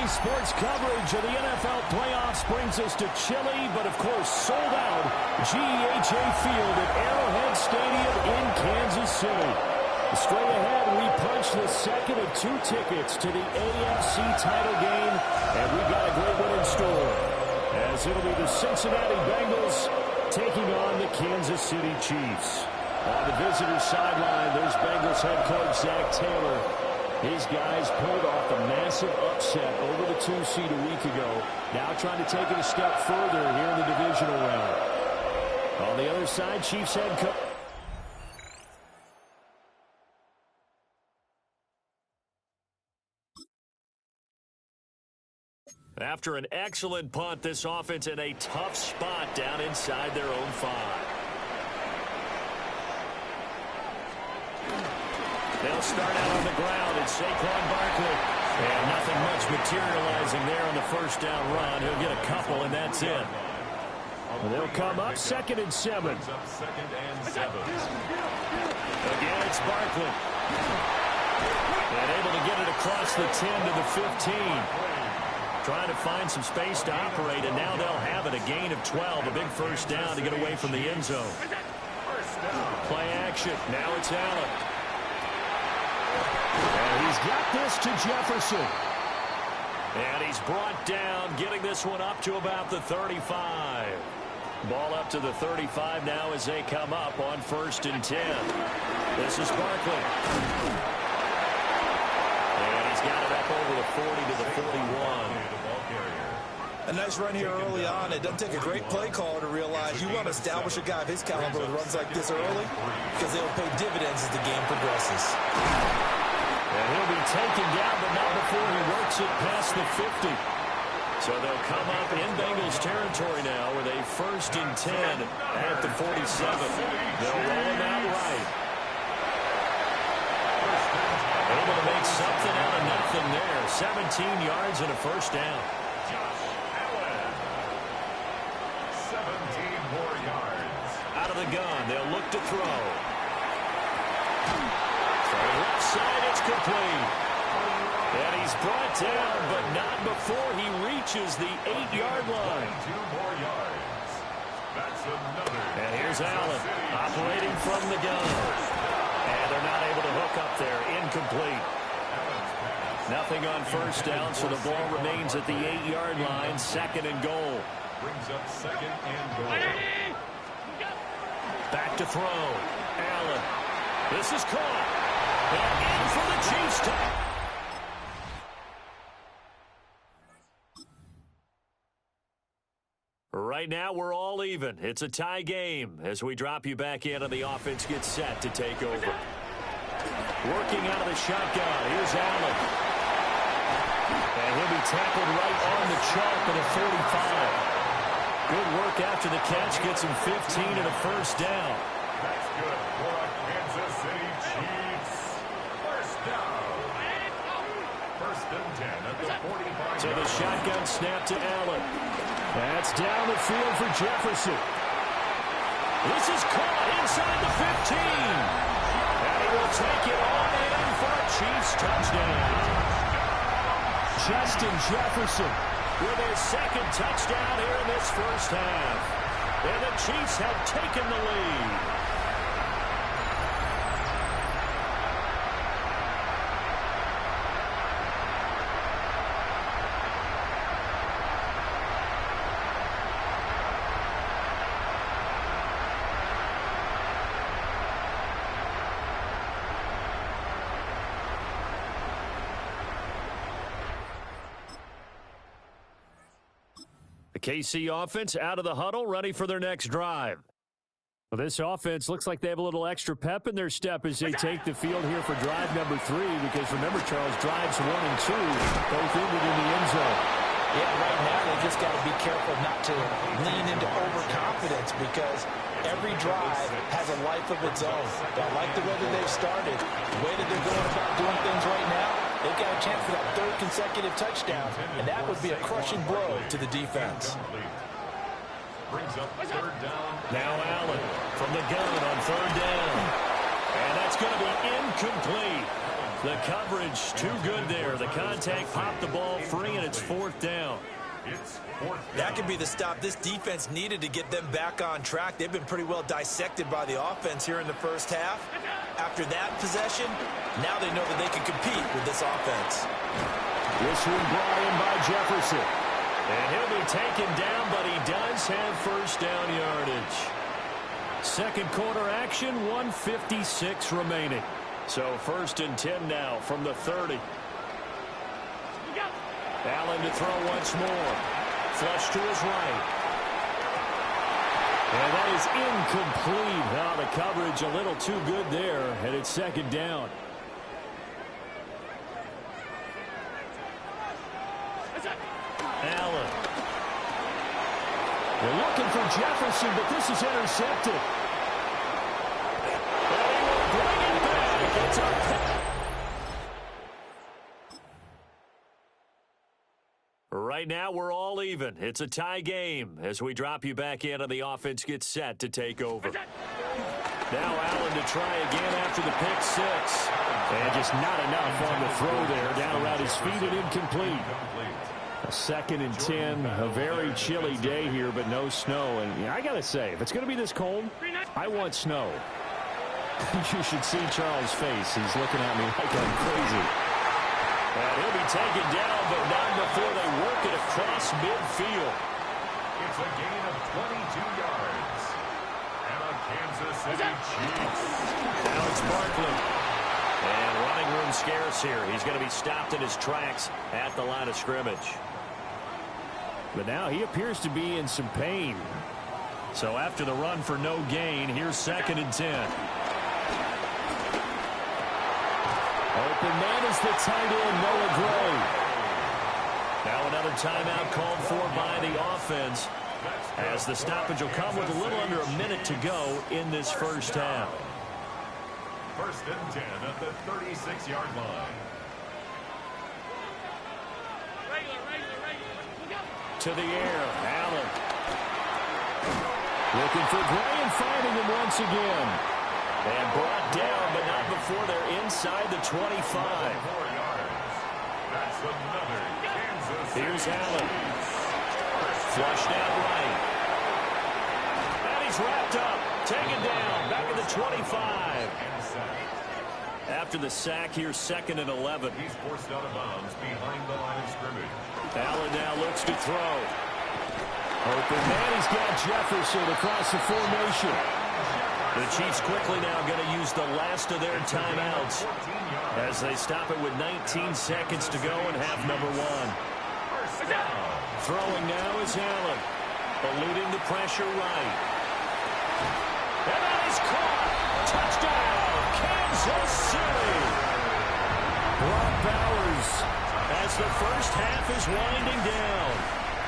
Sports coverage of the NFL playoffs brings us to chilly, but of course sold out GEHA Field at Arrowhead Stadium in Kansas City. Straight ahead, we punch the second of 2 tickets to the AFC title game, and we've got a great one in store, as it'll be the Cincinnati Bengals taking on the Kansas City Chiefs. On the visitor's sideline, there's Bengals head coach Zach Taylor. His guys pulled off a massive upset over the 2 seed a week ago. Now trying to take it a step further here in the divisional round. On the other side, Chiefs head coach. After an excellent punt, this offense in a tough spot down inside their own 5. They'll start out on the ground. It's Saquon Barkley. And nothing much materializing there on the first down run. He'll get a couple, and that's it. Well, they'll come up 2nd and 7. Again, it's Barkley. And able to get it across the 10 to the 15. Trying to find some space to operate, and now they'll have it. A gain of 12, a big first down to get away from the end zone. Play action. Now it's Allen. And he's got this to Jefferson. And he's brought down, getting this one up to about the 35. Ball up to the 35 now as they come up on 1st and 10. This is Barkley. And he's got it up over the 40 to the 41. A nice run here early on. It doesn't take a great play caller to realize you want to establish a guy of his caliber with runs like this early because they'll pay dividends as the game progresses. And he'll be taken down, but not before he works it past the 50. So they'll come up in Bengals territory now with a 1st and 10 at the 47. They'll roll him out right. Able to make something out of nothing there. 17 yards and a first down. Out of the gun, they'll look to throw. From the left side, it's complete. And he's brought down, but not before he reaches the 8-yard line. 2 more yards. That's another. And here's Allen operating from the gun. And they're not able to hook up there. Incomplete. Nothing on first down, so the ball remains at the 8-yard line. 2nd and goal. Brings up 2nd and goal. Back to throw. Allen. This is caught. And in for the Chiefs. Right now, we're all even. It's a tie game as we drop you back in and the offense gets set to take over. Working out of the shotgun. Here's Allen. And he'll be tackled right on the chalk at a 45. Good work after the catch. Gets him 15 and a first down. That's good for a Kansas City Chiefs. First down. 1st and 10 at the 45. So the shotgun snap to Allen. That's down the field for Jefferson. This is caught inside the 15. And he will take it on in for a Chiefs touchdown. Justin Jefferson with his 2nd touchdown here in this first half. And the Chiefs have taken the lead. The KC offense out of the huddle, ready for their next drive. Well, this offense looks like they have a little extra pep in their step as they take the field here for drive number 3, because remember, Charles, drives 1 and 2 both ended in the end zone. Yeah, right now they just got to be careful not to lean into overconfidence because every drive has a life of its own. I like the way that they've started, the way that they're going about doing things right now. They've got a chance for that 3rd consecutive touchdown, and that would be a crushing blow to the defense. Brings up 3rd down. Now Allen from the gun on 3rd down. And that's going to be incomplete. The coverage too good there. The contact popped the ball free, and it's 4th down. It's 4th down. That could be the stop this defense needed to get them back on track. They've been pretty well dissected by the offense here in the first half. After that possession, now they know that they can compete with this offense. This one brought in by Jefferson. And he'll be taken down, but he does have first down yardage. Second quarter action, 1:56 remaining. So 1st and 10 now from the 30. Allen to throw once more. Flush to his right. And that is incomplete. Oh, the coverage a little too good there, and it's 2nd down. Allen. They're looking for Jefferson, but this is intercepted. And he will bring it back. It's a Right now, we're all even. It's a tie game as we drop you back in and the offense gets set to take over. Now Allen to try again after the pick 6. And just not enough on the throw there. Down around his feet and incomplete. A 2nd and 10. A very chilly day here, but no snow. And I got to say, if it's going to be this cold, I want snow. You should see Charles' face. He's looking at me like I'm crazy. And he'll be taken down, but not before they work it across midfield. It's a gain of 22 yards. And a Kansas City Chiefs. Now it's Barkley. And running room scarce here. He's going to be stopped in his tracks at the line of scrimmage. But now he appears to be in some pain. So after the run for no gain, here's 2nd and 10. Open man is the tight end, Noah Gray. Now another timeout called for by the offense, as the stoppage will come with a little under a minute to go in this first half. 1st and 10 at the 36-yard line. To the air, Allen. Looking for Gray and finding him once again. And brought down, but not before they're inside the 25. That's another Kansas City. Here's Allen. Flushed out right. And he's wrapped up. Taken down. Back at the 25. After the sack, here's 2nd and 11. He's forced out of bounds behind the line of scrimmage. Allen now looks to throw. Open man, he's got Jefferson across the formation. The Chiefs quickly now going to use the last of their timeouts as they stop it with 19 seconds to go in half number 1. Throwing now is Allen. Eluding the pressure right. And that is caught. Touchdown, Kansas City. Brock Bowers as the first half is winding down.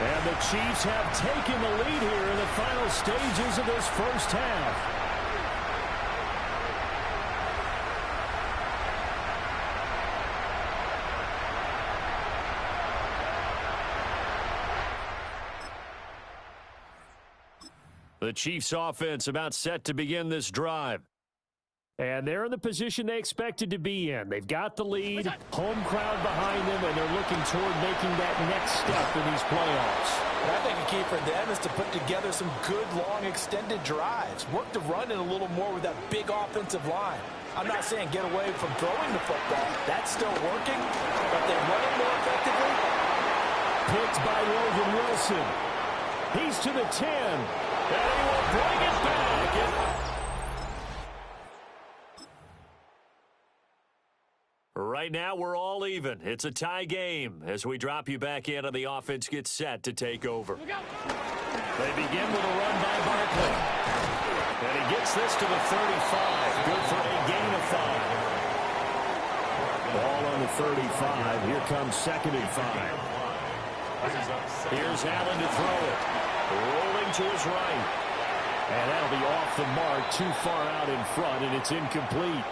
And the Chiefs have taken the lead here in the final stages of this first half. The Chiefs offense about set to begin this drive. And they're in the position they expected to be in. They've got the lead, home crowd behind them, and they're looking toward making that next step in these playoffs. And I think a key for them is to put together some good, long, extended drives. Work the run in a little more with that big offensive line. I'm not saying get away from throwing the football. That's still working, but they run it more effectively. Picked by Logan Wilson. He's to the 10. And he will bring it back. Right now, we're all even. It's a tie game as we drop you back in and the offense gets set to take over. They begin with a run by Barkley. And he gets this to the 35. Good for a gain of 5. Ball on the 35. Here comes 2nd and 5. Here's Allen to throw it. Rolling to his right. And that'll be off the mark, too far out in front, and it's incomplete.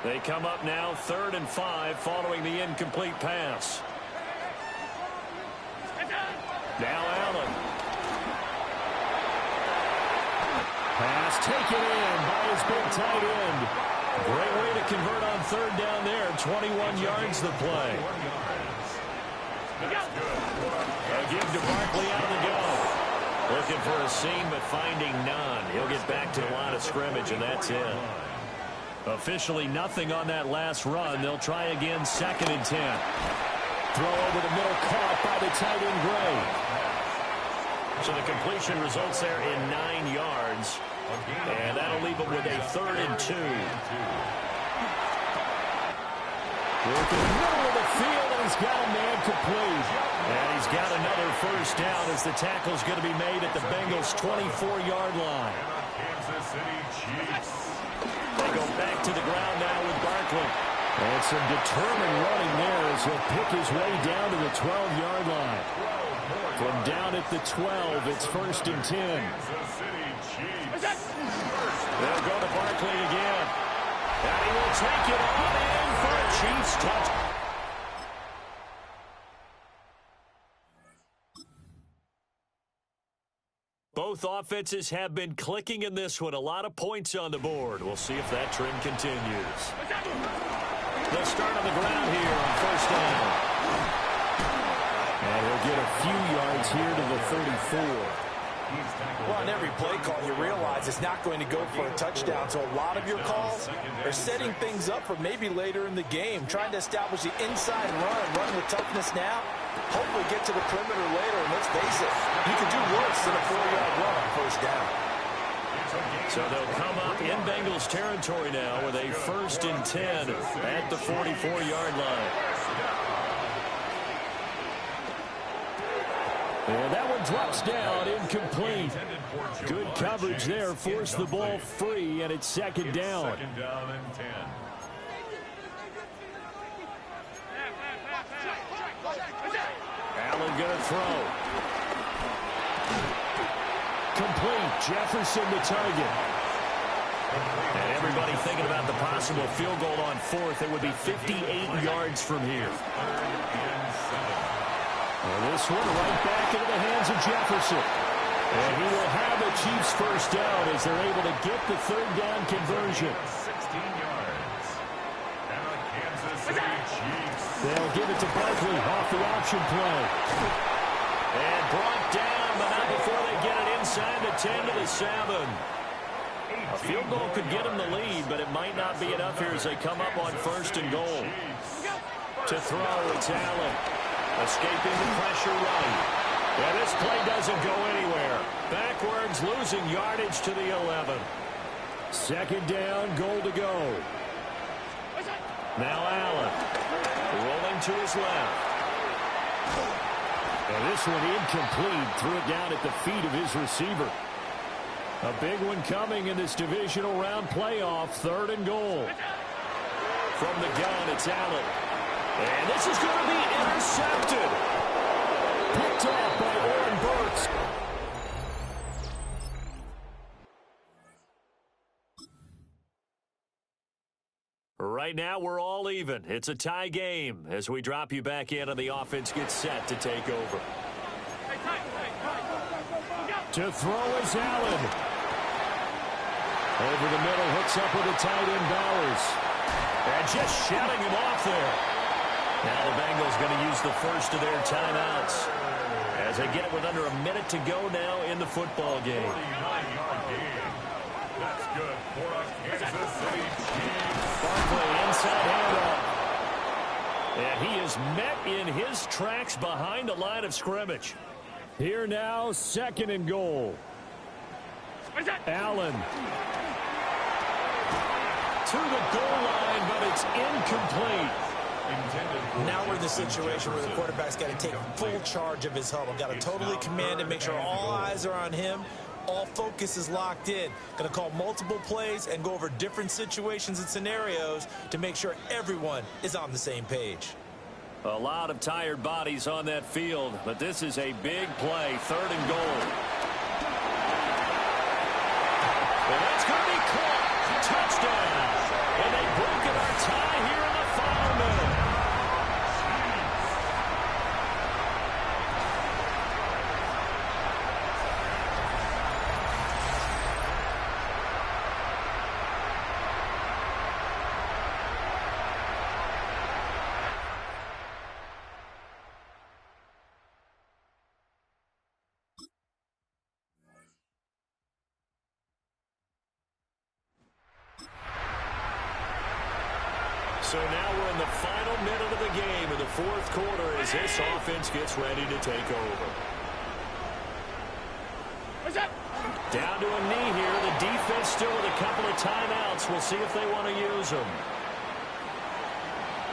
They come up now 3rd and 5 following the incomplete pass. Now Allen. Pass taken in by his big tight end. Great way to convert on 3rd down there. 21 yards the play. A give to Barkley out of the go. Looking for a seam, but finding none. He'll get back to the line of scrimmage, and that's it. Officially nothing on that last run. They'll try again, 2nd and 10. Throw over the middle, caught by the tight end Gray. So the completion results there in 9 yards. And that'll leave him with a 3rd and 2. Working in the middle of the field, and he's got a man complete. And he's got another first down as the tackle's going to be made at the Bengals' 24-yard line. Kansas City Chiefs. They go back to the ground now with Barkley. And some determined running there as he'll pick his way down to the 12-yard line. From down at the 12, it's 1st and 10. Kansas City Chiefs. They'll go to Barkley again. And he will take it on in for a Chiefs touch. Both offenses have been clicking in this one. A lot of points on the board. We'll see if that trend continues. They'll start on the ground here on 1st down. And he'll get a few yards here to the 34. Well, on every play call, you realize it's not going to go for a touchdown. So a lot of your calls are setting things up for maybe later in the game, trying to establish the inside run with toughness now, hopefully get to the perimeter later. And let's face it, you can do worse than a 4-yard run on 1st down. So they'll come up in Bengals territory now with a 1st and 10 at the 44-yard line. And that one drops down, incomplete. Good coverage there, forced the ball free, and it's 2nd down. 2nd down and 10. Allen gonna throw. Complete. Jefferson the target. And everybody thinking about the possible field goal on 4th. It would be 58 yards from here. And this one right back into the hands of Jefferson. And he will have the Chiefs' first down as they're able to get the 3rd down conversion. 16 yards. And the Kansas City Chiefs. They'll give it to Barkley off the option play. And brought down, but not before they get it inside the 10 to the 7. A field goal could get them the lead, but it might not be enough here as they come up on 1st and goal. To throw, it's Allen. Escaping the pressure right. And this play doesn't go anywhere. Backwards, losing yardage to the 11. 2nd down, goal to go. Now Allen. Rolling to his left. And this one incomplete. Threw it down at the feet of his receiver. A big one coming in this divisional round playoff. 3rd and goal. From the gun, it's Allen. And this is going to be intercepted. Picked off by Warren Burks. Right now, we're all even. It's a tie game as we drop you back in and the offense gets set to take over. To throw is Allen. Over the middle, hooks up with the tight end Bowers. And just shutting him off there. Now the Bengals going to use the first of their timeouts as they get it with under a minute to go now in the football game. 49-yard game. That's good for a Kansas City Chiefs. Barkley inside handoff. And he is met in his tracks behind the line of scrimmage. Here now, 2nd and goal. Allen. To the goal line, but it's incomplete. Now we're in the situation where the quarterback's got to take full charge of his huddle. Got to totally command it, make sure all eyes are on him. All focus is locked in. Going to call multiple plays and go over different situations and scenarios to make sure everyone is on the same page. A lot of tired bodies on that field, but this is a big play. 3rd and goal. And that's going to be caught. Touchdown. And they break it our tie here in the final minute. So now we're in the final minute of the game in the 4th quarter as this offense gets ready to take over. Down to a knee here. The defense still with a couple of timeouts. We'll see if they want to use them.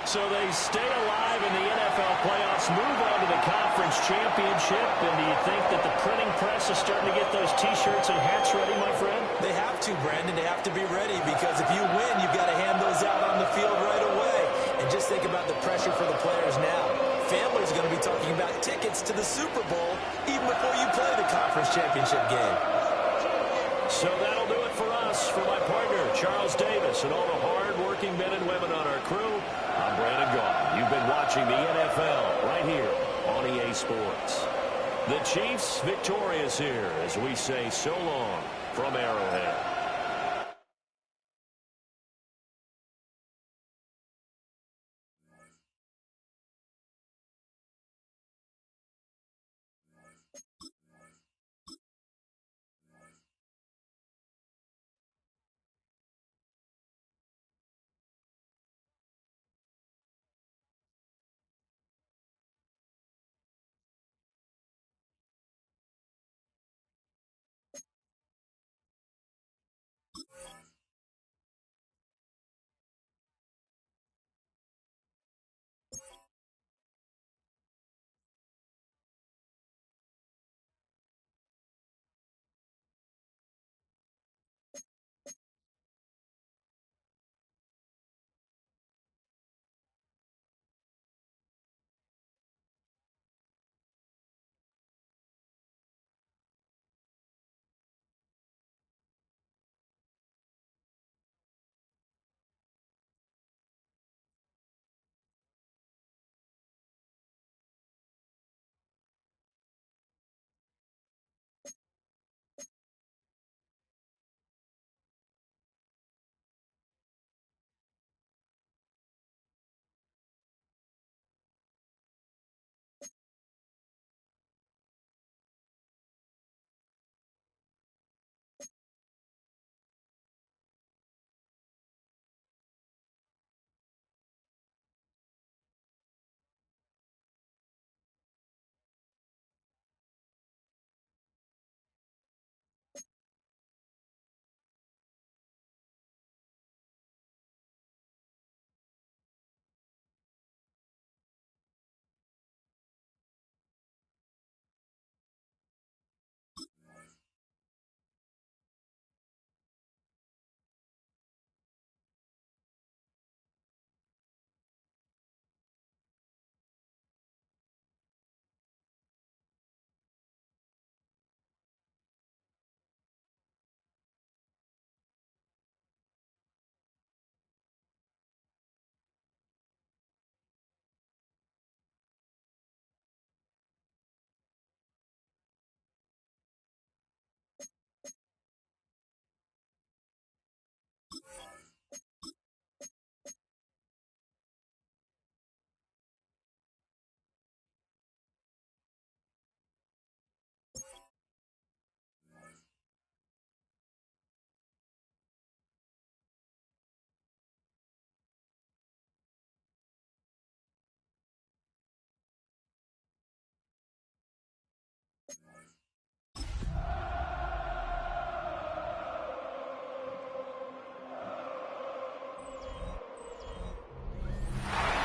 So they stay alive in the NFL playoffs, move on to the conference championship. And do you think that the printing press is starting to get those T-shirts and hats ready, my friend? They have to, Brandon. They have to be ready because if you win, you've got to hand those out on the field right away. And just think about the pressure for the players now. Families are going to be talking about tickets to the Super Bowl even before you play the conference championship game. So that'll do it for us. For my partner, Charles Davis, and all the hard-working men and women on our crew, I'm Brandon Gaughan. You've been watching the NFL right here on EA Sports. The Chiefs victorious here as we say so long from Arrowhead.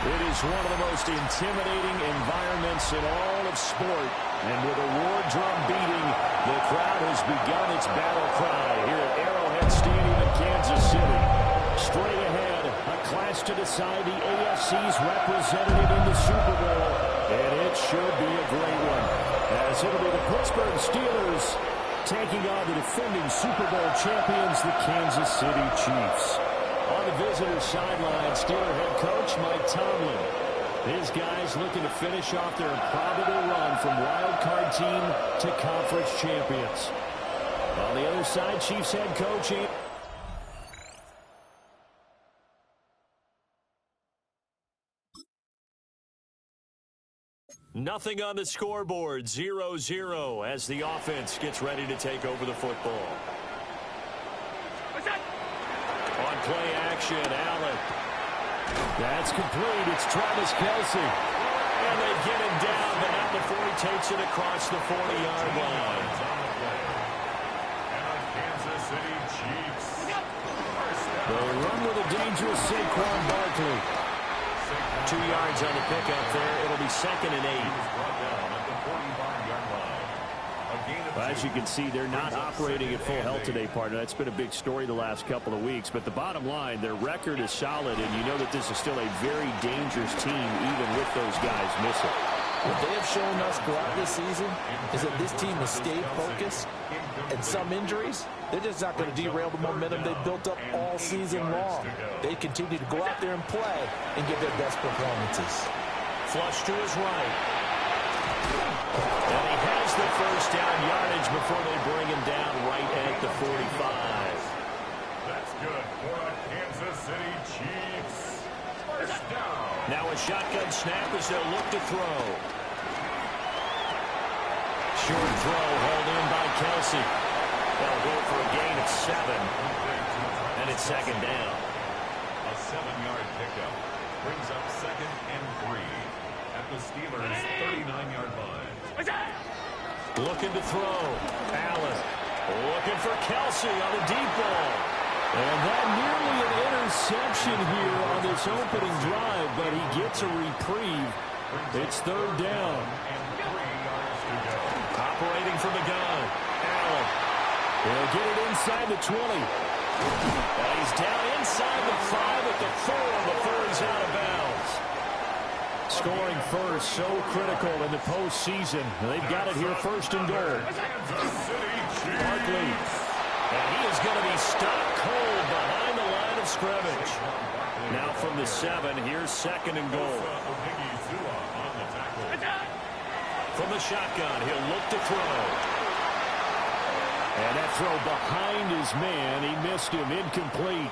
It is one of the most intimidating environments in all of sport. And with a war drum beating, the crowd has begun its battle cry here at Arrowhead Stadium in Kansas City. Straight ahead, a clash to decide the AFC's representative in the Super Bowl. And it should be a great one, as it'll be the Pittsburgh Steelers taking on the defending Super Bowl champions, the Kansas City Chiefs. On the visitor's sideline, Steeler head coach Mike Tomlin. His guys looking to finish off their improbable run from wild card team to conference champions. On the other side, Chiefs head coach. Nothing on the scoreboard, 0-0 as the offense gets ready to take over the football. On play action, Allen. That's complete. It's Travis Kelce. And they get him down, but not before he takes it across the 40-yard line. dangerous Saquon Barkley. 2 yards on the pickup there. It'll be 2nd and 8. Well, as you can see, they're not operating at full health today, partner. That's been a big story the last couple of weeks. But the bottom line, their record is solid, and you know that this is still a very dangerous team, even with those guys missing. What they have shown us throughout this season is that this team has stayed focused, and some injuries, they're just not going to derail the momentum they've built up all season long. They continue to go out there and play and give their best performances. Flush to his right. And he has the first down yardage before they bring him down right at the 45. That's good for the Kansas City Chiefs. First down. Now a shotgun snap as they'll look to throw. Short throw held in by Kelsey. They'll go for a gain of 7. And it's 2nd down. A 7-yard pickup brings up 2nd and 3 at the Steelers' 39-yard line. Looking to throw. Allen looking for Kelsey on a deep ball. And that nearly an interception here on this opening drive, but he gets a reprieve. It's 3rd down. Operating from the gun. Allen. He'll get it inside the 20. And he's down inside the 5 at the 4 before he's out of bounds. Scoring first, so critical in the postseason. They've got it here 1st and goal. Barkley. And he is going to be stopped cold behind the line of scrimmage. Now from the 7, here's 2nd and goal. From the shotgun, he'll look to throw. And that throw behind his man, he missed him, incomplete.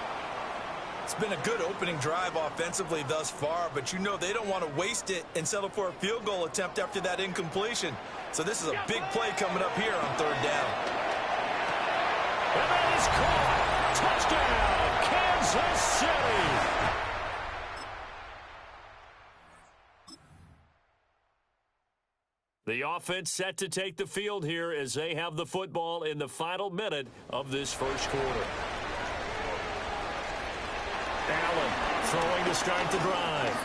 It's been a good opening drive offensively thus far, but you know they don't want to waste it and settle for a field goal attempt after that incompletion. So this is a big play coming up here on 3rd down. And that is caught. Touchdown, Kansas City. The offense set to take the field here as they have the football in the final minute of this first quarter. Allen throwing to start the drive.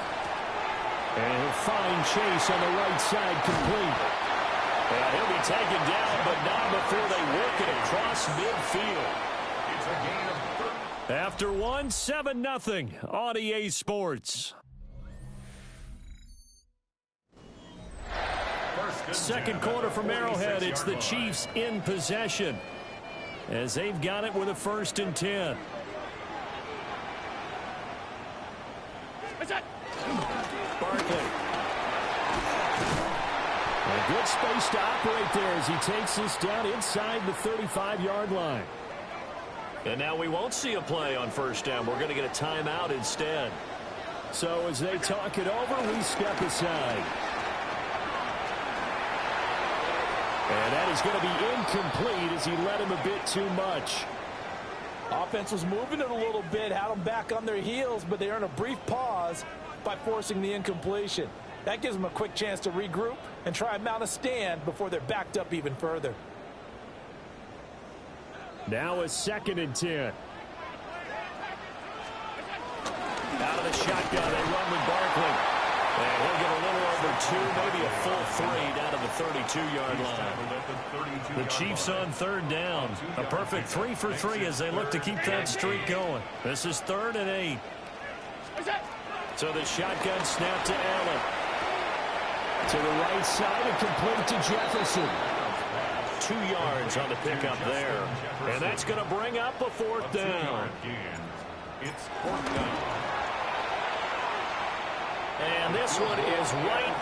And he'll find Chase on the right side complete. And he'll be taken down, but not before they work it across midfield. It's a gain of 30. After 1, 7-0 on EA Sports. Second quarter from Arrowhead. It's the Chiefs in possession as they've got it with a 1st and 10. Barkley. A good space to operate there as he takes this down inside the 35-yard line. And now we won't see a play on 1st down. We're going to get a timeout instead. So as they talk it over, we step aside. And that is going to be incomplete as he led him a bit too much. Offense was moving it a little bit, had them back on their heels, but they earned a brief pause by forcing the incompletion. That gives them a quick chance to regroup and try and mount a stand before they're backed up even further. Now a 2nd and 10. Out of the shotgun, they run with Barkley. And he'll get a little over 2, maybe a full 3 down to the 32-yard line. The Chiefs on 3rd down. A perfect 3 for 3 as they look to keep that streak going. This is 3rd and 8. So the shotgun snap to Allen. To the right side and complete to Jefferson. 2 yards on the pickup there. And that's going to bring up a 4th down. It's 4th down. And this one is right.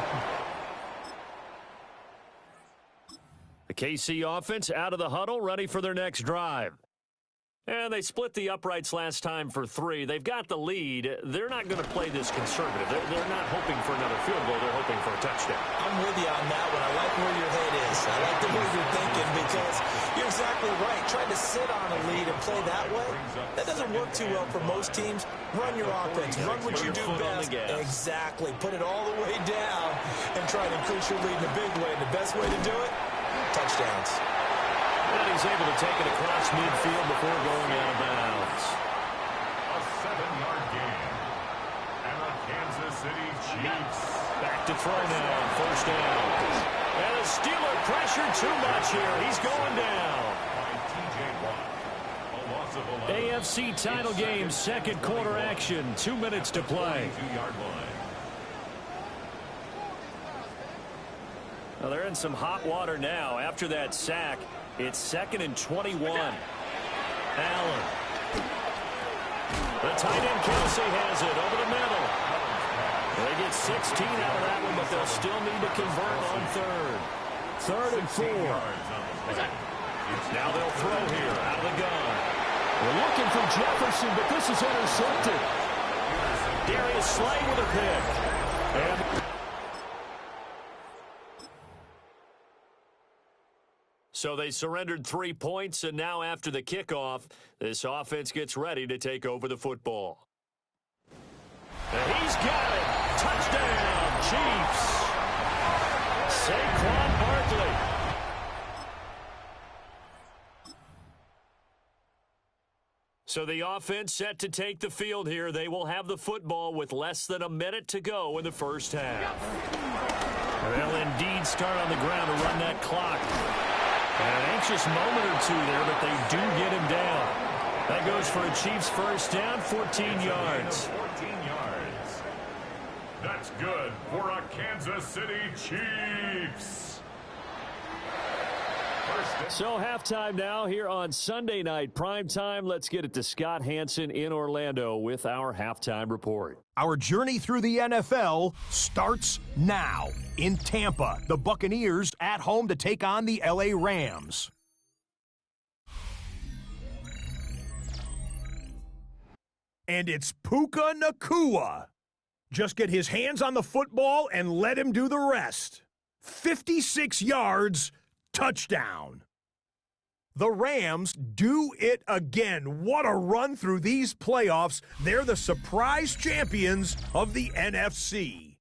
The KC offense out of the huddle, ready for their next drive. And they split the uprights last time for 3. They've got the lead. They're not going to play this conservative. They're not hoping for another field goal. They're hoping for a touchdown. I'm with you on that one. I like where your head is. I like the way you're thinking because you're exactly right. Trying to sit on a lead and play that way, that doesn't work too well for most teams. Run your offense. Run what you do best. Exactly. Put it all the way down and try to increase your lead in a big way. And the best way to do it, touchdowns. And he's able to take it across midfield before going out of bounds. A 7-yard Chiefs. Back to throw now, first down. And the Steeler pressure too much here. He's going down. By T.J. Watt. A loss of 11. AFC title game, second quarter action. 2 minutes to play. 22-yard line. Well, they're in some hot water now. After that sack, it's 2nd and 21. Allen. The tight end Kelsey has it over the middle. They get 16 out of that one, but they'll still need to convert on third. 3rd and 4. Now they'll throw here out of the gun. We're looking for Jefferson, but this is intercepted. Darius Slay with a pick. And so they surrendered 3 points, and now after the kickoff, this offense gets ready to take over the football. And he's got it. Touchdown, Chiefs. Saquon Barkley. So the offense set to take the field here. They will have the football with less than a minute to go in the first half. They'll indeed start on the ground to run that clock. An anxious moment or two there, but they do get him down. That goes for a Chiefs first down, 14 yards. 14 yards. That's good for a Kansas City Chiefs. So halftime now here on Sunday night prime time. Let's get it to Scott Hansen in Orlando with our halftime report. Our journey through the NFL starts now. In Tampa, the Buccaneers at home to take on the LA Rams. And it's Puka Nacua. Just get his hands on the football and let him do the rest. 56 yards, touchdown. The Rams do it again. What a run through these playoffs. They're the surprise champions of the NFC.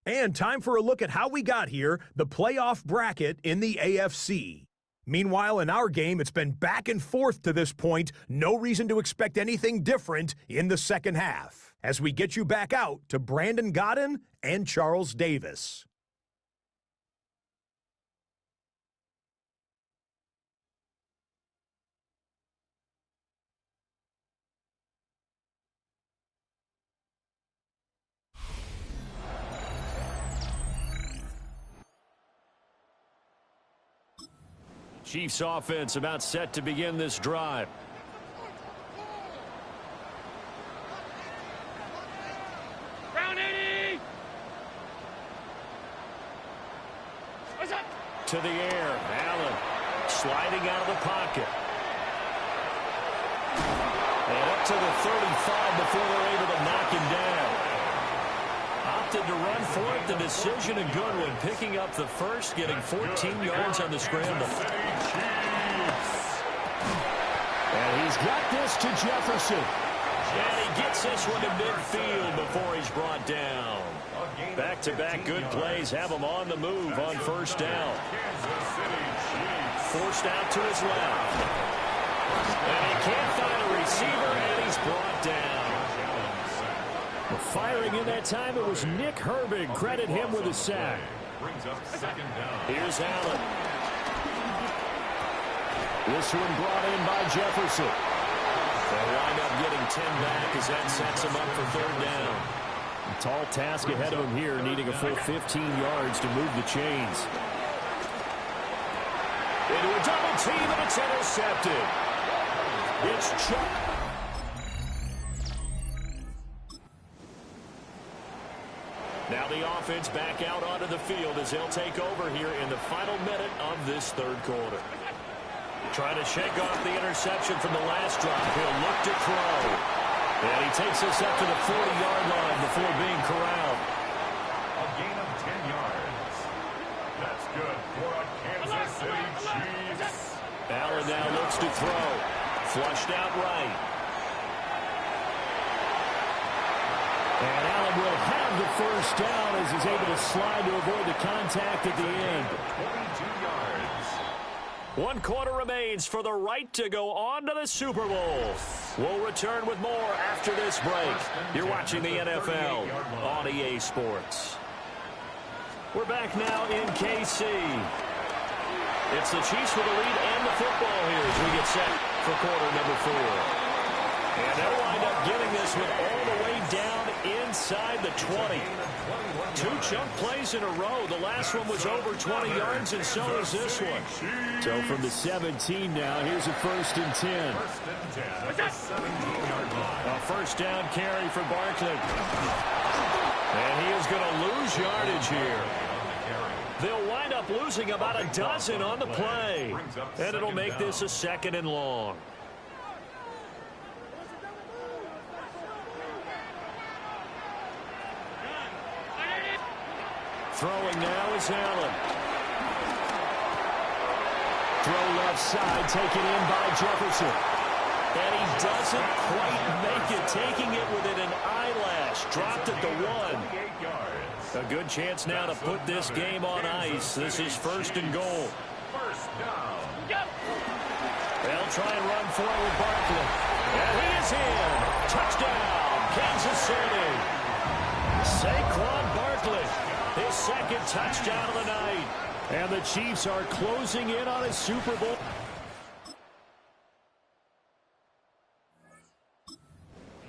And time for a look at how we got here, the playoff bracket in the AFC. Meanwhile, in our game, it's been back and forth to this point. No reason to expect anything different in the second half. As we get you back out to Brandon Godden and Charles Davis. Chiefs offense about set to begin this drive. Ground 80! What's up? To the air, Allen sliding out of the pocket. And up to the 35 before they're able to knock him down. Opted to run for it, the decision a good one. Picking up the first, getting 14 yards on the scramble. And he's got this to Jefferson. And he gets this one to midfield before he's brought down. Back-to-back good plays have him on the move on first down. Forced out to his left. And he can't find a receiver, and he's brought down. Firing in that time, it was Nick Herbig. Credit him with a sack. Here's Allen. This one brought in by Jefferson. They'll wind up getting 10 back as that sets him up for third down. A tall task ahead of him here, needing a full 15 yards to move the chains. Into a double team, and it's intercepted. It's Chuck. Now the offense back out onto the field as they'll take over here in the final minute of this third quarter. Trying to shake off the interception from the last drive. He'll look to throw. And he takes us up to the 40-yard line before being corralled. A gain of 10 yards. That's good for a Kansas City Chiefs. Allen now looks to throw. Flushed out right. And Allen will have the first down as he's able to slide to avoid the contact at the end. 22 yards. 1 quarter remains for the right to go on to the Super Bowl. We'll return with more after this break. You're watching the NFL on EA Sports. We're back now in KC. It's the Chiefs with the lead and the football here as we get set for quarter number 4. And they'll wind up getting this one all the way down inside the 20. 2 chunk plays in a row. The last one was over 20 yards, and so is this one. So from the 17 now, here's a 1st and 10. A first down carry for Barkley. And he is going to lose yardage here. They'll wind up losing about a dozen on the play. And it'll make this a 2nd and long. Throwing now is Allen. Throw left side, taken in by Jefferson. And he doesn't quite make it, taking it within an eyelash. Dropped at the 1. A good chance now to put this game on ice. This is 1st and goal. They'll try and run for it with Barkley. And he is in. Touchdown, Kansas City. Saquon Barkley. His 2nd touchdown of the night. And the Chiefs are closing in on a Super Bowl.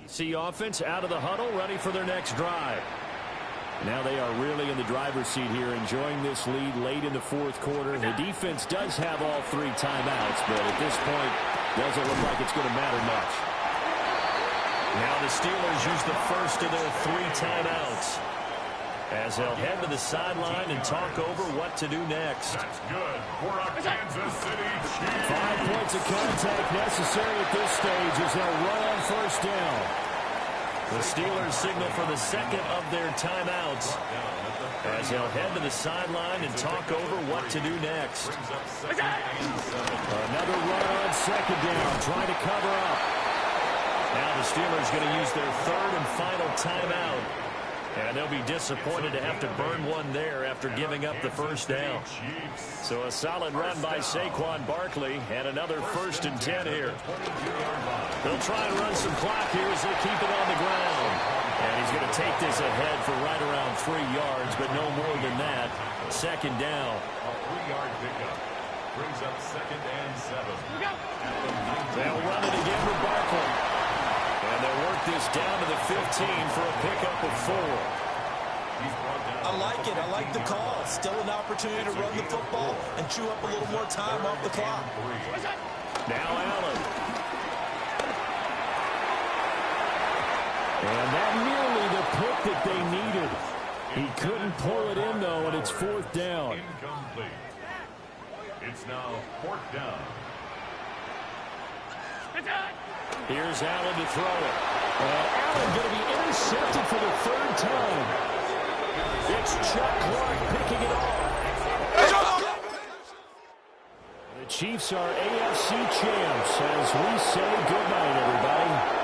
DC offense out of the huddle, ready for their next drive. Now they are really in the driver's seat here, enjoying this lead late in the 4th quarter. The defense does have all 3 timeouts, but at this point, doesn't look like it's going to matter much. Now the Steelers use the first of their 3 timeouts, as they'll head to the sideline and talk over what to do next. That's good for a Kansas City Chiefs. 5 points of contact necessary at this stage as they'll run on 1st down. The Steelers signal for the 2nd of their timeouts, as they'll head to the sideline and talk over what to do next. Another run on 2nd down, trying to cover up. Now the Steelers going to use their 3rd and final timeout. And they'll be disappointed to have to burn one there after giving up the 1st down. So a solid run by Saquon Barkley, and another 1st and 10 here. They'll try and run some clock here as they keep it on the ground. And he's going to take this ahead for right around 3 yards, but no more than that. 2nd down. A 3-yard pickup brings up 2nd and 7. They'll run it again with Barkley. And they'll work this down to the 15 for a pickup of 4. I like it. I like the call. Still an opportunity to run the football and chew up a little more time off the clock. Now Allen. And that nearly the pick that they needed. He couldn't pull it in, though, and it's 4th down. Incomplete. It's now 4th down. Here's Allen to throw it. And Allen going to be intercepted for the 3rd time. It's Chuck Clark picking it off. The Chiefs are AFC champs as we say goodnight, everybody.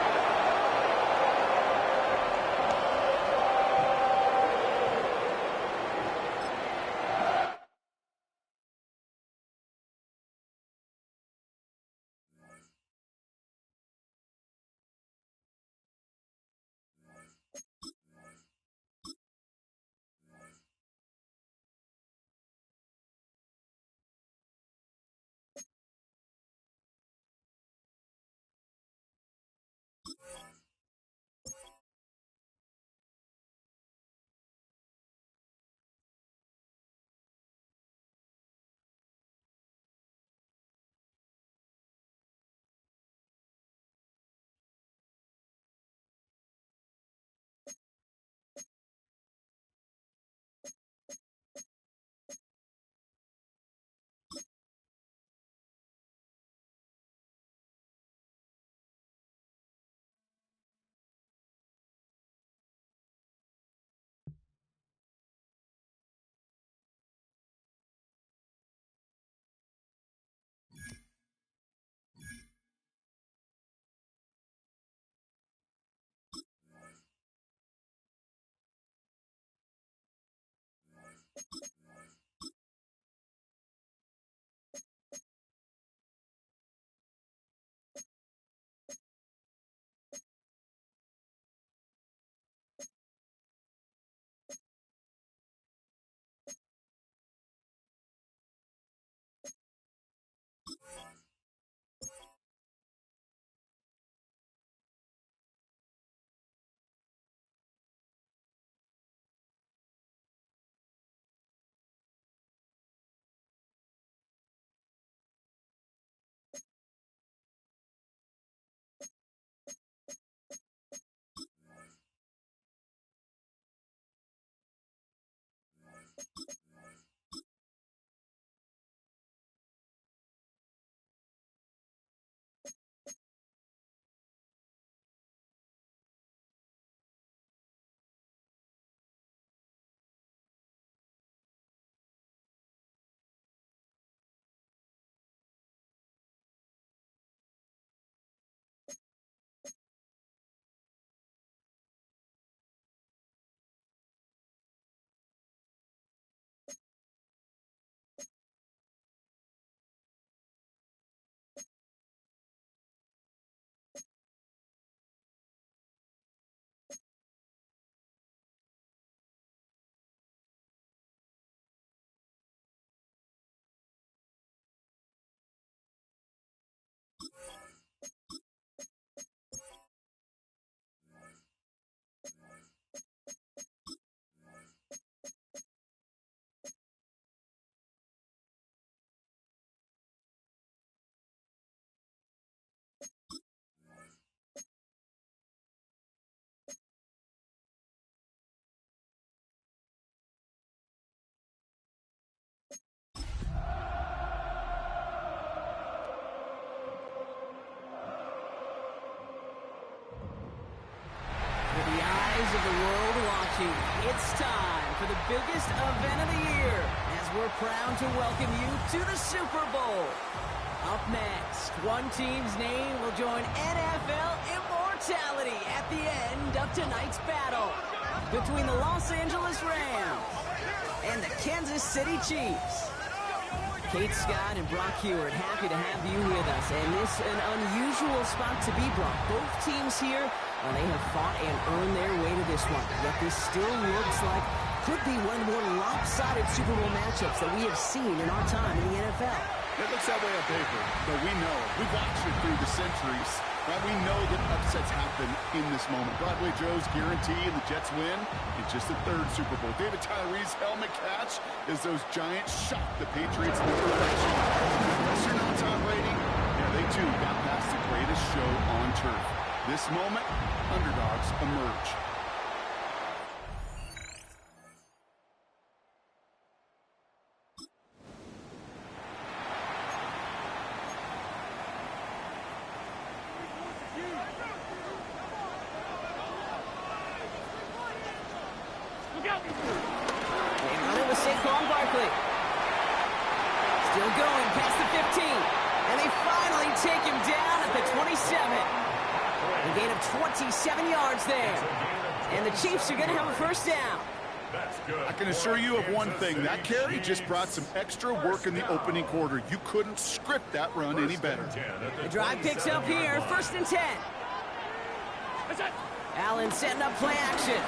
Of the world watching, it's time for the biggest event of the year as we're proud to welcome you to the Super Bowl. Up next, one team's name will join NFL immortality at the end of tonight's battle between the Los Angeles Rams and the Kansas City Chiefs. Kate Scott and Brock Hewitt, happy to have you with us. And this an unusual spot to be, Brock. Both teams here, well, they have fought and earned their way to this one. Yet this still looks like could be one of the more lopsided Super Bowl matchups that we have seen in our time in the NFL. It looks that way on paper, but we know. We've watched it through the centuries. Right? We know that upsets happen in this moment. Broadway Joe's guarantee and the Jets win in just the third Super Bowl. David Tyree's helmet catch as those Giants shock the Patriots in the election. Pressure on Tom Brady. Yeah, they too got past the greatest show on turf. This moment, underdogs emerge. Still going past the 15. And they finally take him down at the 27. A gain of 27 yards there. And the Chiefs are going to have a first down. I can assure you of one thing. That carry just brought some extra work in the opening quarter. You couldn't script that run any better. The drive picks up here. First and 10. Allen setting up play action.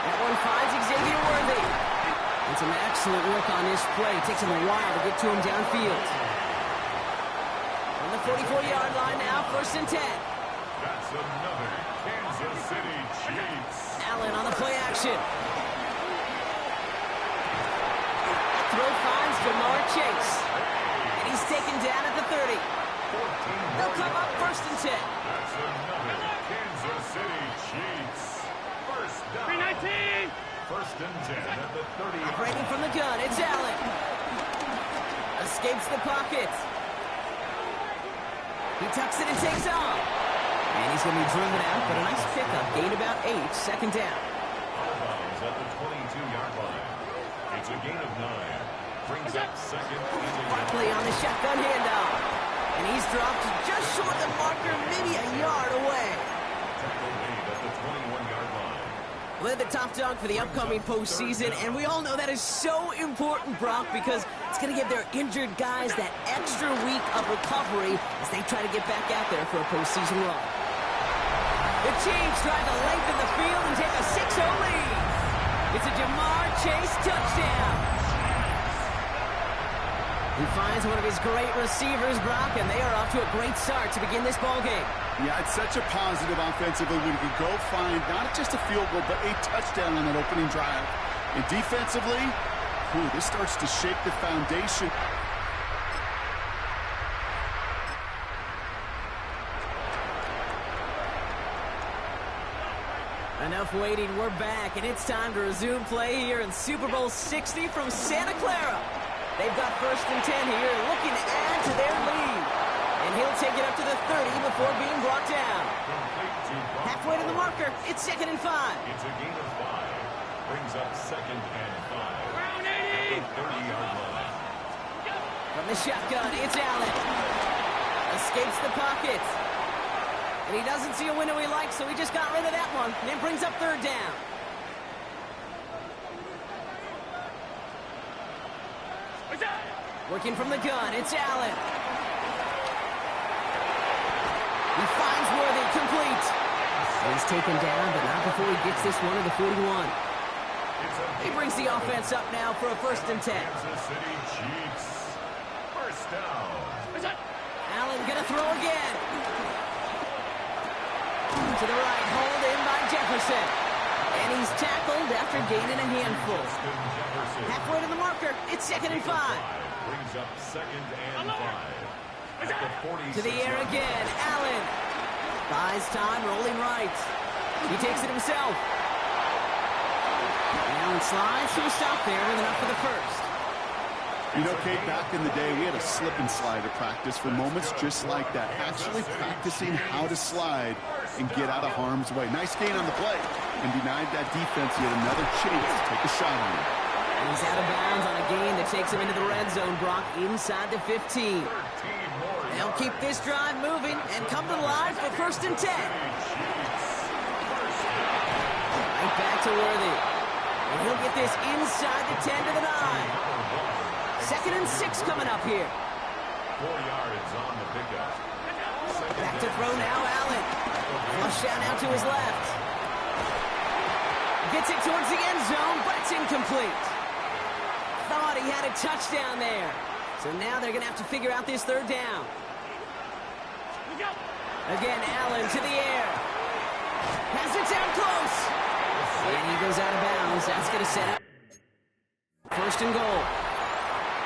That one finds Xavier Worthy. And some excellent work on this play. Takes him a while to get to him downfield. On the 44-yard line now, first and 10. That's another Kansas City Chiefs. Allen on the play action. Throw finds Jamar Chase. And he's taken down at the 30. They'll come up first and 10. That's another Kansas City Chiefs. First down. 319. First and 10 at the 30. Operating from the gun, it's Allen. Escapes the pocket. He tucks it and takes off. And he's going to be driven out, but a nice pickup. Gain about 8, second down. Out of bounds at the 22-yard line. It's a gain of 9. Brings up second. Barkley on the shotgun handoff. And he's dropped just short the marker, maybe a yard away. Tackle made at the 21-yard line. Led the top dog for the upcoming postseason, and we all know that is so important, Brock, because it's going to give their injured guys that extra week of recovery as they try to get back out there for a postseason run. The Chiefs try to lengthen the field and take a 6-0 lead. It's a Jamar Chase touchdown. He finds one of his great receivers, Brock, and they are off to a great start to begin this ball game. Yeah, it's such a positive offensively when you can go find not just a field goal, but a touchdown on that opening drive. And defensively, this starts to shake the foundation. And now enough waiting. We're back, and it's time to resume play here in Super Bowl 60 from Santa Clara. They've got 1st and 10 here, looking to add to their lead. And he'll take it up to the 30 before being brought down. Halfway to the marker, it's 2nd and 5. It's a gain of 5. Brings up 2nd and 5. Round At 80. the 30-yard line. From the shotgun, it's Allen. Escapes the pocket. And he doesn't see a window he likes, so he just got rid of that one. And it brings up 3rd down. What's that? Working from the gun, it's Allen. He finds Worthy, complete. He's taken down, but not before he gets this one to the 41. He brings the offense up now for a 1st and 10. Kansas City Chiefs. 1st down. What's that? Allen gonna throw again. To the right, hauled in by Jefferson. And he's tackled after gaining a handful. Justin Jefferson. Halfway to the marker, it's 2nd and 5. Brings up 2nd and 5. At the 46. To the air again, Allen. Buys time, rolling right. He takes it himself. Allen slides to a stop there with enough for the 1st. You know, Kate, back in the day, we had a slip and slide at practice for moments just like that. Actually practicing how to slide and get out of harm's way. Nice gain on the play. And denied that defense yet another chance to take a shot on him. And he's out of bounds on a gain that takes him into the red zone, Brock, inside the 15. They'll keep this drive moving and come to the line for 1st and 10. Right back to Worthy. And he'll get this inside the 10 to the 9. 2nd and 6 coming up here. 4 yards on the pickup. Back to throw now, Allen. Flush down out to his left. Gets it towards the end zone, but it's incomplete. Thought he had a touchdown there. So now they're going to have to figure out this 3rd down. Again, Allen to the air. Has it down close. And he goes out of bounds. That's going to set up 1st and goal.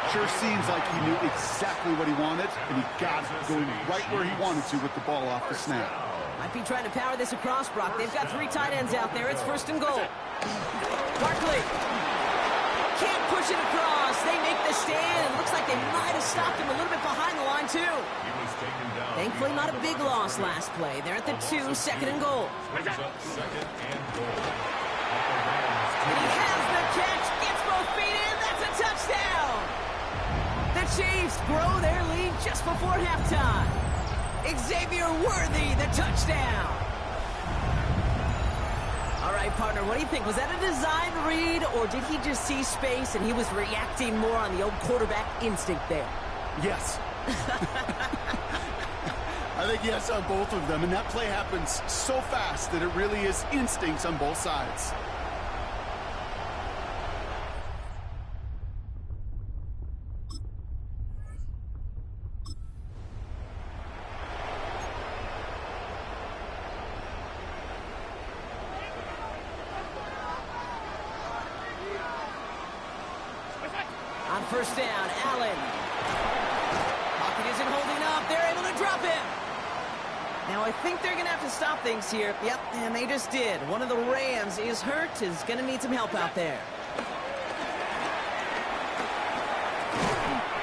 Sure seems like he knew exactly what he wanted, and he got it going right where he wanted to with the ball off the snap. Might be trying to power this across, Brock. They've got 3 tight ends out there. It's 1st and goal. Barkley can't push it across. They make the stand. It looks like they might have stopped him a little bit behind the line, too. He was taken down. Thankfully, not a big loss last play. They're at the 2, 2nd and goal. Brings up 2nd and goal. And he has the catch. Gets both feet in. That's a touchdown. The Chiefs grow their lead just before halftime. Xavier Worthy, the touchdown. All right, partner, what do you think? Was that a design read, or did he just see space and he was reacting more on the old quarterback instinct there? Yes. I think yes on both of them, and that play happens so fast that it really is instincts on both sides. On 1st down, Allen. Pocket isn't holding up. They're able to drop him. Now, I think they're going to have to stop things here. Yep, and they just did. One of the Rams is hurt, is going to need some help out there.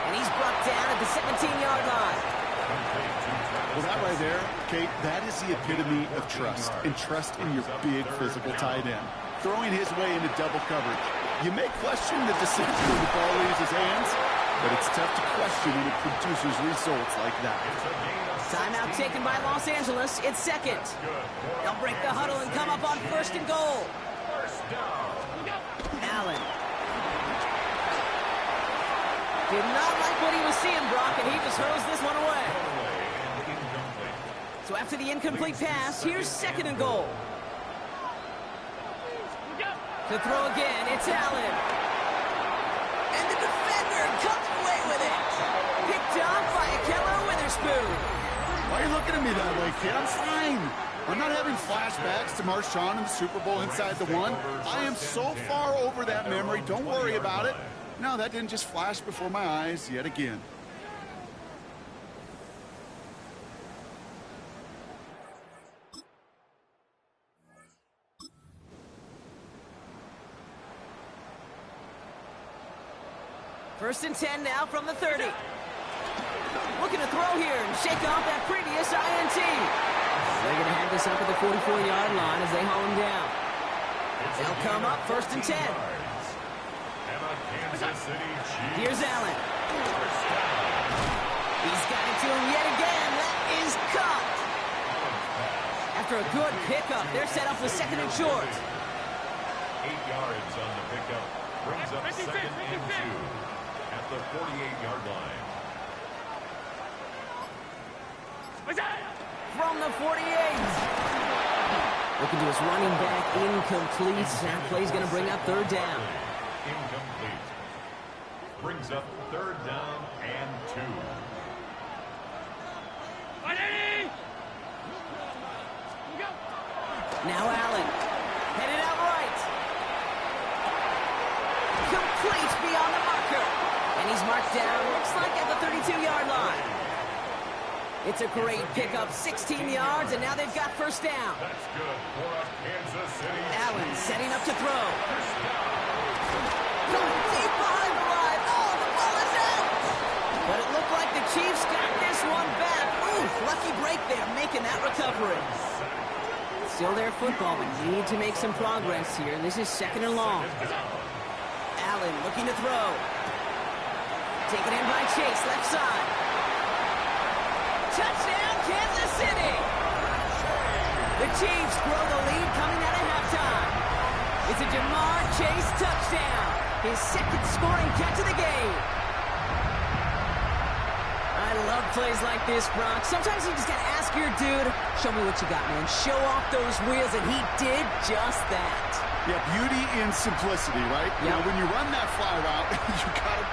And he's brought down at the 17-yard line. Well, that right there, Kate, that is the epitome of trust, and trust in your big physical tight end. Throwing his way into double coverage. You may question the decision when the ball leaves his hands, but it's tough to question when it produces results like that. Timeout taken by Los Angeles. It's 2nd. They'll break the huddle and come up on 1st and goal. Allen. Did not like what he was seeing, Brock, and he just hurls this one away. So after the incomplete pass, here's 2nd and goal. To throw again, it's Allen. And the defender comes away with it. Picked off by Keller Witherspoon. Why are you looking at me that way, kid? I'm fine. I'm not having flashbacks to Marshawn in the Super Bowl inside the 1. I am so far over that memory. Don't worry about it. No, that didn't just flash before my eyes yet again. First and 10 now from the 30. Looking to throw here and shake off that previous INT. They're going to have this up at the 44-yard line as they haul him down. They'll come up first and 10. Here's Allen. He's got it to him yet again. That is caught. After a good pickup, they're set up with second and short. 8 yards on the pickup. Brings up second and 2 at the 48-yard line. From the 48. Looking to his running back, incomplete. That play's going to bring up third down. Incomplete. Brings up third down and 2. Now Allen. Headed out right. Complete beyond the marker. And he's marked down, looks like at the 32-yard line. It's a great pickup, 16 yards, and now they've got first down. That's good for a Kansas City. Allen setting up to throw. Going deep behind the line. Oh, the ball is out. But it looked like the Chiefs got this one back. Ooh, lucky break there, making that recovery. Still their football, but need to make some progress here. This is second and long. Allen looking to throw. Taken in by Chase, left side. Touchdown, Kansas City! The Chiefs grow the lead coming out of halftime. It's a Jamar Chase touchdown. His second scoring catch of the game. I love plays like this, Brock. Sometimes you just got to ask your dude, show me what you got, man. Show off those wheels, and he did just that. Yeah, beauty in simplicity, right? Yep. You know, when you run that fly route, you got to...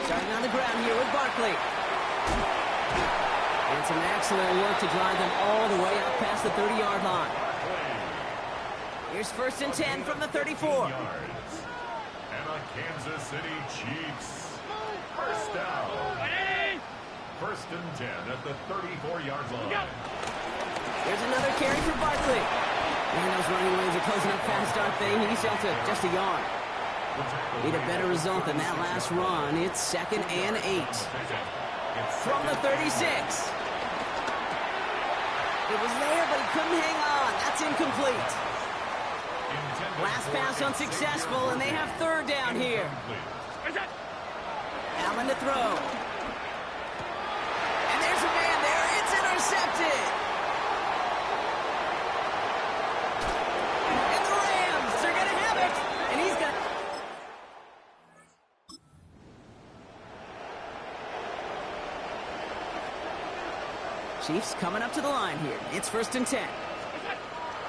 Starting on the ground here with Barkley. And some excellent work to drive them all the way out past the 30-yard line. Here's first and 10 from the 34. And a Kansas City Chiefs. First down. First and 10 at the 34-yard line. Here's another carry for Barkley. Man, those running lanes are closing up fast, aren't they? He's out to just a yard. Need a better result than that last run. It's second and 8. From the 36. It was there, but he couldn't hang on. That's incomplete. Last pass unsuccessful, and they have third down here. Allen to throw. And there's a man there. It's intercepted. And the Rams are going to have it. And he's going to... Chiefs coming up to the line here. It's first and 10.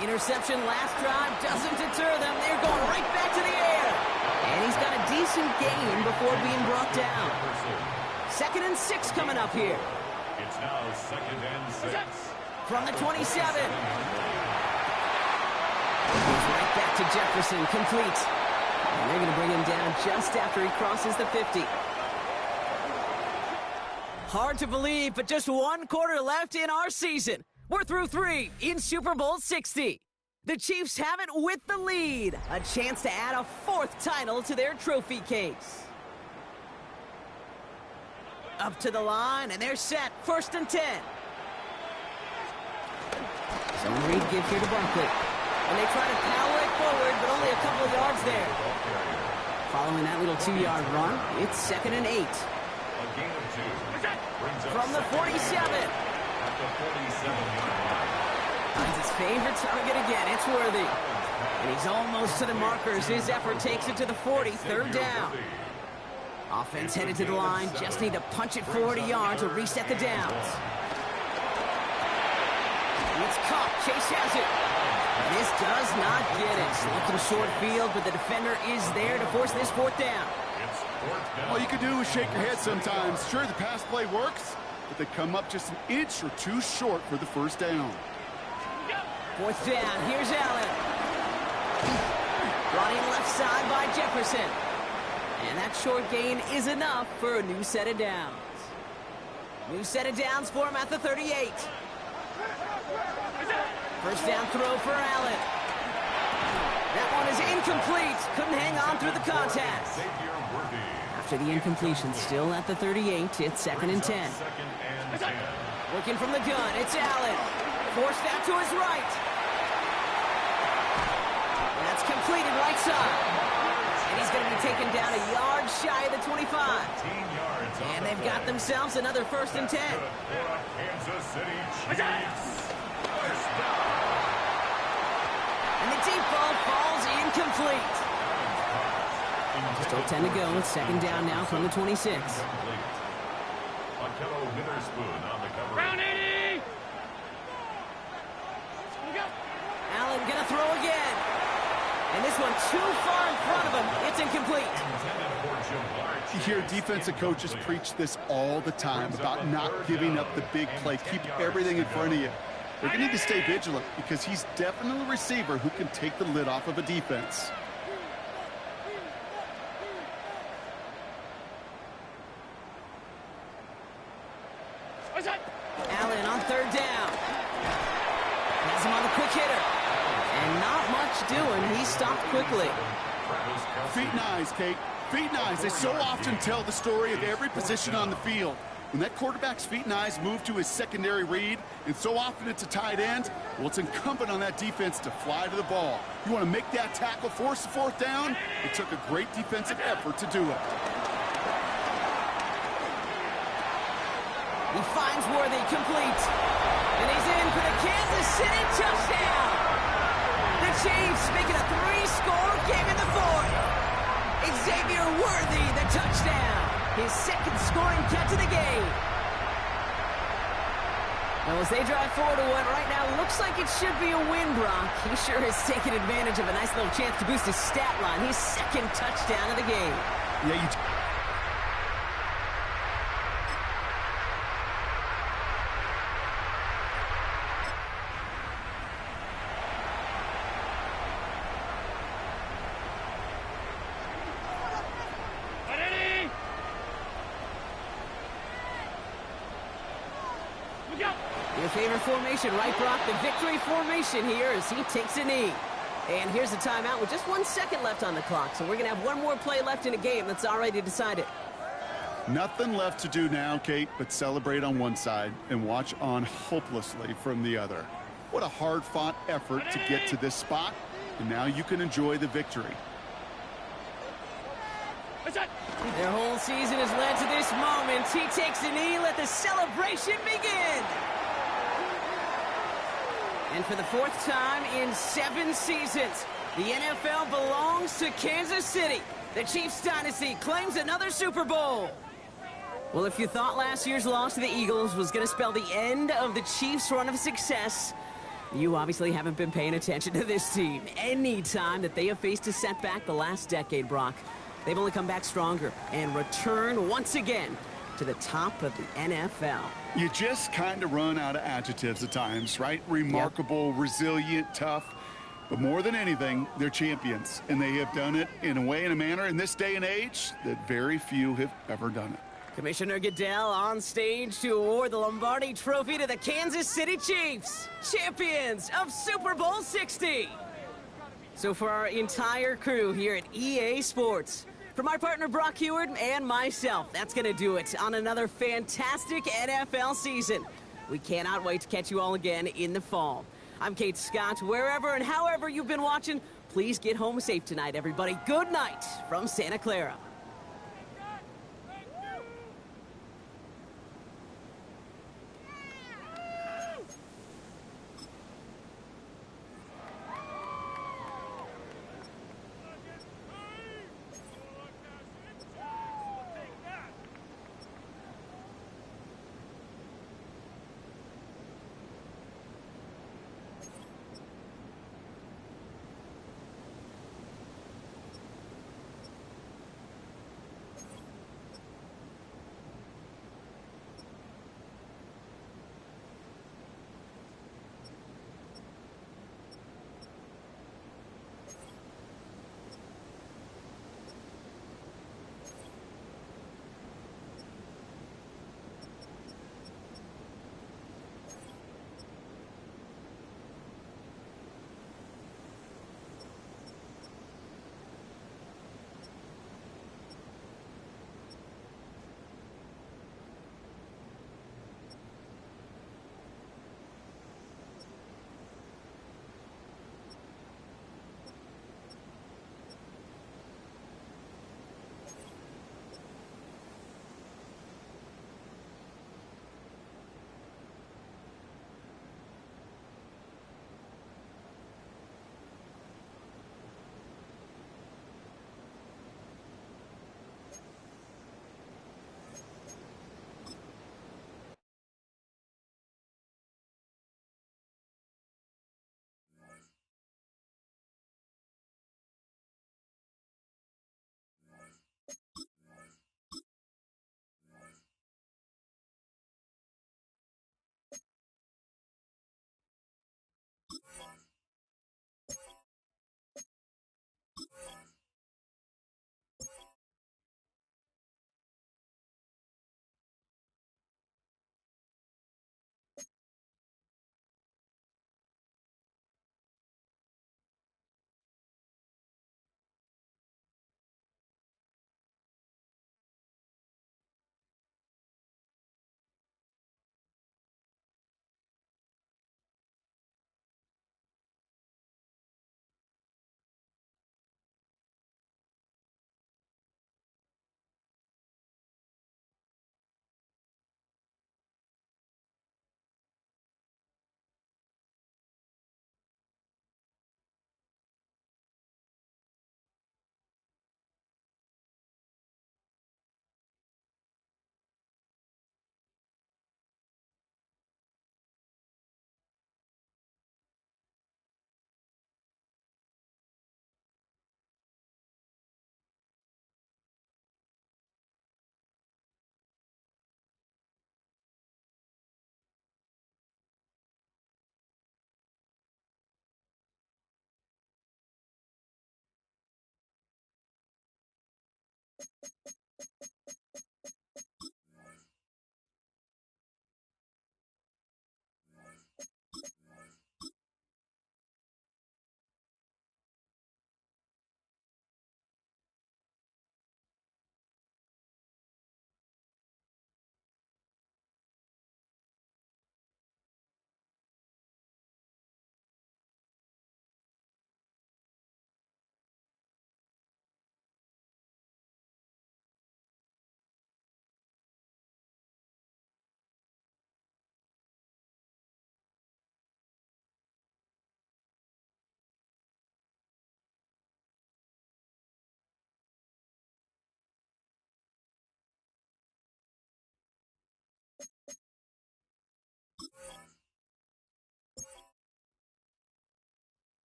Interception last drive doesn't deter them. They're going right back to the air. And he's got a decent gain before being brought down. Second and 6 coming up here. It's now second and 6. From the 27. Goes right back to Jefferson, complete. And they're going to bring him down just after he crosses the 50. Hard to believe, but just one quarter left in our season. We're through 3 in Super Bowl 60. The Chiefs have it with the lead. A chance to add a 4th title to their trophy case. Up to the line, and they're set. First and 10. Some read give here to Barkley. And they try to power it forward, but only a couple of yards there. Following that little 2-yard run, it's second and 8. From the 47. Finds his favorite target again. It's Worthy. And he's almost to the markers. His effort takes it to the 40. Third down. Offense headed to the line. Just need to punch it 40 yards to reset the downs. It's caught. Chase has it. This does not get it. Looking short field, but the defender is there to force this 4th down. All you can do is shake your head sometimes. Sure, the pass play works, but they come up just an inch or 2 short for the first down. 4th down. Here's Allen. Brought in left side by Jefferson. And that short gain is enough for a new set of downs. New set of downs for him at the 38. First down throw for Allen. That one is incomplete. Couldn't hang on through the contact. After the incompletion, still at the 38, it's 2nd and 10. Looking from the gun, it's Allen. Forced out to his right. That's completed right side. And he's going to be taken down a yard shy of the 25. And they've got themselves another 1st and 10. Kansas City Chiefs. And the deep ball falls incomplete. Still 10 to go. It's 2nd down now from the 26. Round 80! Allen gonna throw again. And this one too far in front of him. It's incomplete. You hear defensive coaches preach this all the time about not giving up the big play. Keep everything in front of you. They're going to need to stay vigilant because he's definitely a receiver who can take the lid off of a defense. Allen on 3rd down. Has him on the quick hitter. And not much doing. He stopped quickly. Feet and eyes, Kate. Feet and eyes. They so often tell the story of every position on the field. When that quarterback's feet and eyes move to his secondary read, and so often it's a tight end, well, it's incumbent on that defense to fly to the ball. You want to make that tackle, force the 4th down? It took a great defensive effort to do it. He finds Worthy complete. And he's in for the Kansas City touchdown. The Chiefs making a 3-score game in the 4th. Xavier Worthy, the touchdown. His 2nd scoring catch of the game. Well, as they drive forward to what right now looks like it should be a win, Brock. He sure has taken advantage of a nice little chance to boost his stat line. His 2nd touchdown of the game. Yeah, you... Your favorite formation, right, Brock? The victory formation here as he takes a knee. And here's a timeout with just 1 second left on the clock. So we're going to have one more play left in a game that's already decided. Nothing left to do now, Kate, but celebrate on one side and watch on hopelessly from the other. What a hard-fought effort to get to this spot, and now you can enjoy the victory. Their whole season has led to this moment. He takes a knee. Let the celebration begin. And for the 4th time in 7 seasons, the NFL belongs to Kansas City. The Chiefs dynasty claims another Super Bowl. Well, if you thought last year's loss to the Eagles was going to spell the end of the Chiefs' run of success, you obviously haven't been paying attention to this team. Any time that they have faced a setback the last decade, Brock, they've only come back stronger and returned once again to the top of the NFL. You just kind of run out of adjectives at times, right? Remarkable, resilient, tough. But more than anything, they're champions. And they have done it in a way and a manner in this day and age that very few have ever done it. Commissioner Goodell on stage to award the Lombardi Trophy to the Kansas City Chiefs, champions of Super Bowl 60. So for our entire crew here at EA Sports, for my partner Brock Heward and myself, that's going to do it on another fantastic NFL season. We cannot wait to catch you all again in the fall. I'm Kate Scott. Wherever and however you've been watching, please get home safe tonight, everybody. Good night from Santa Clara.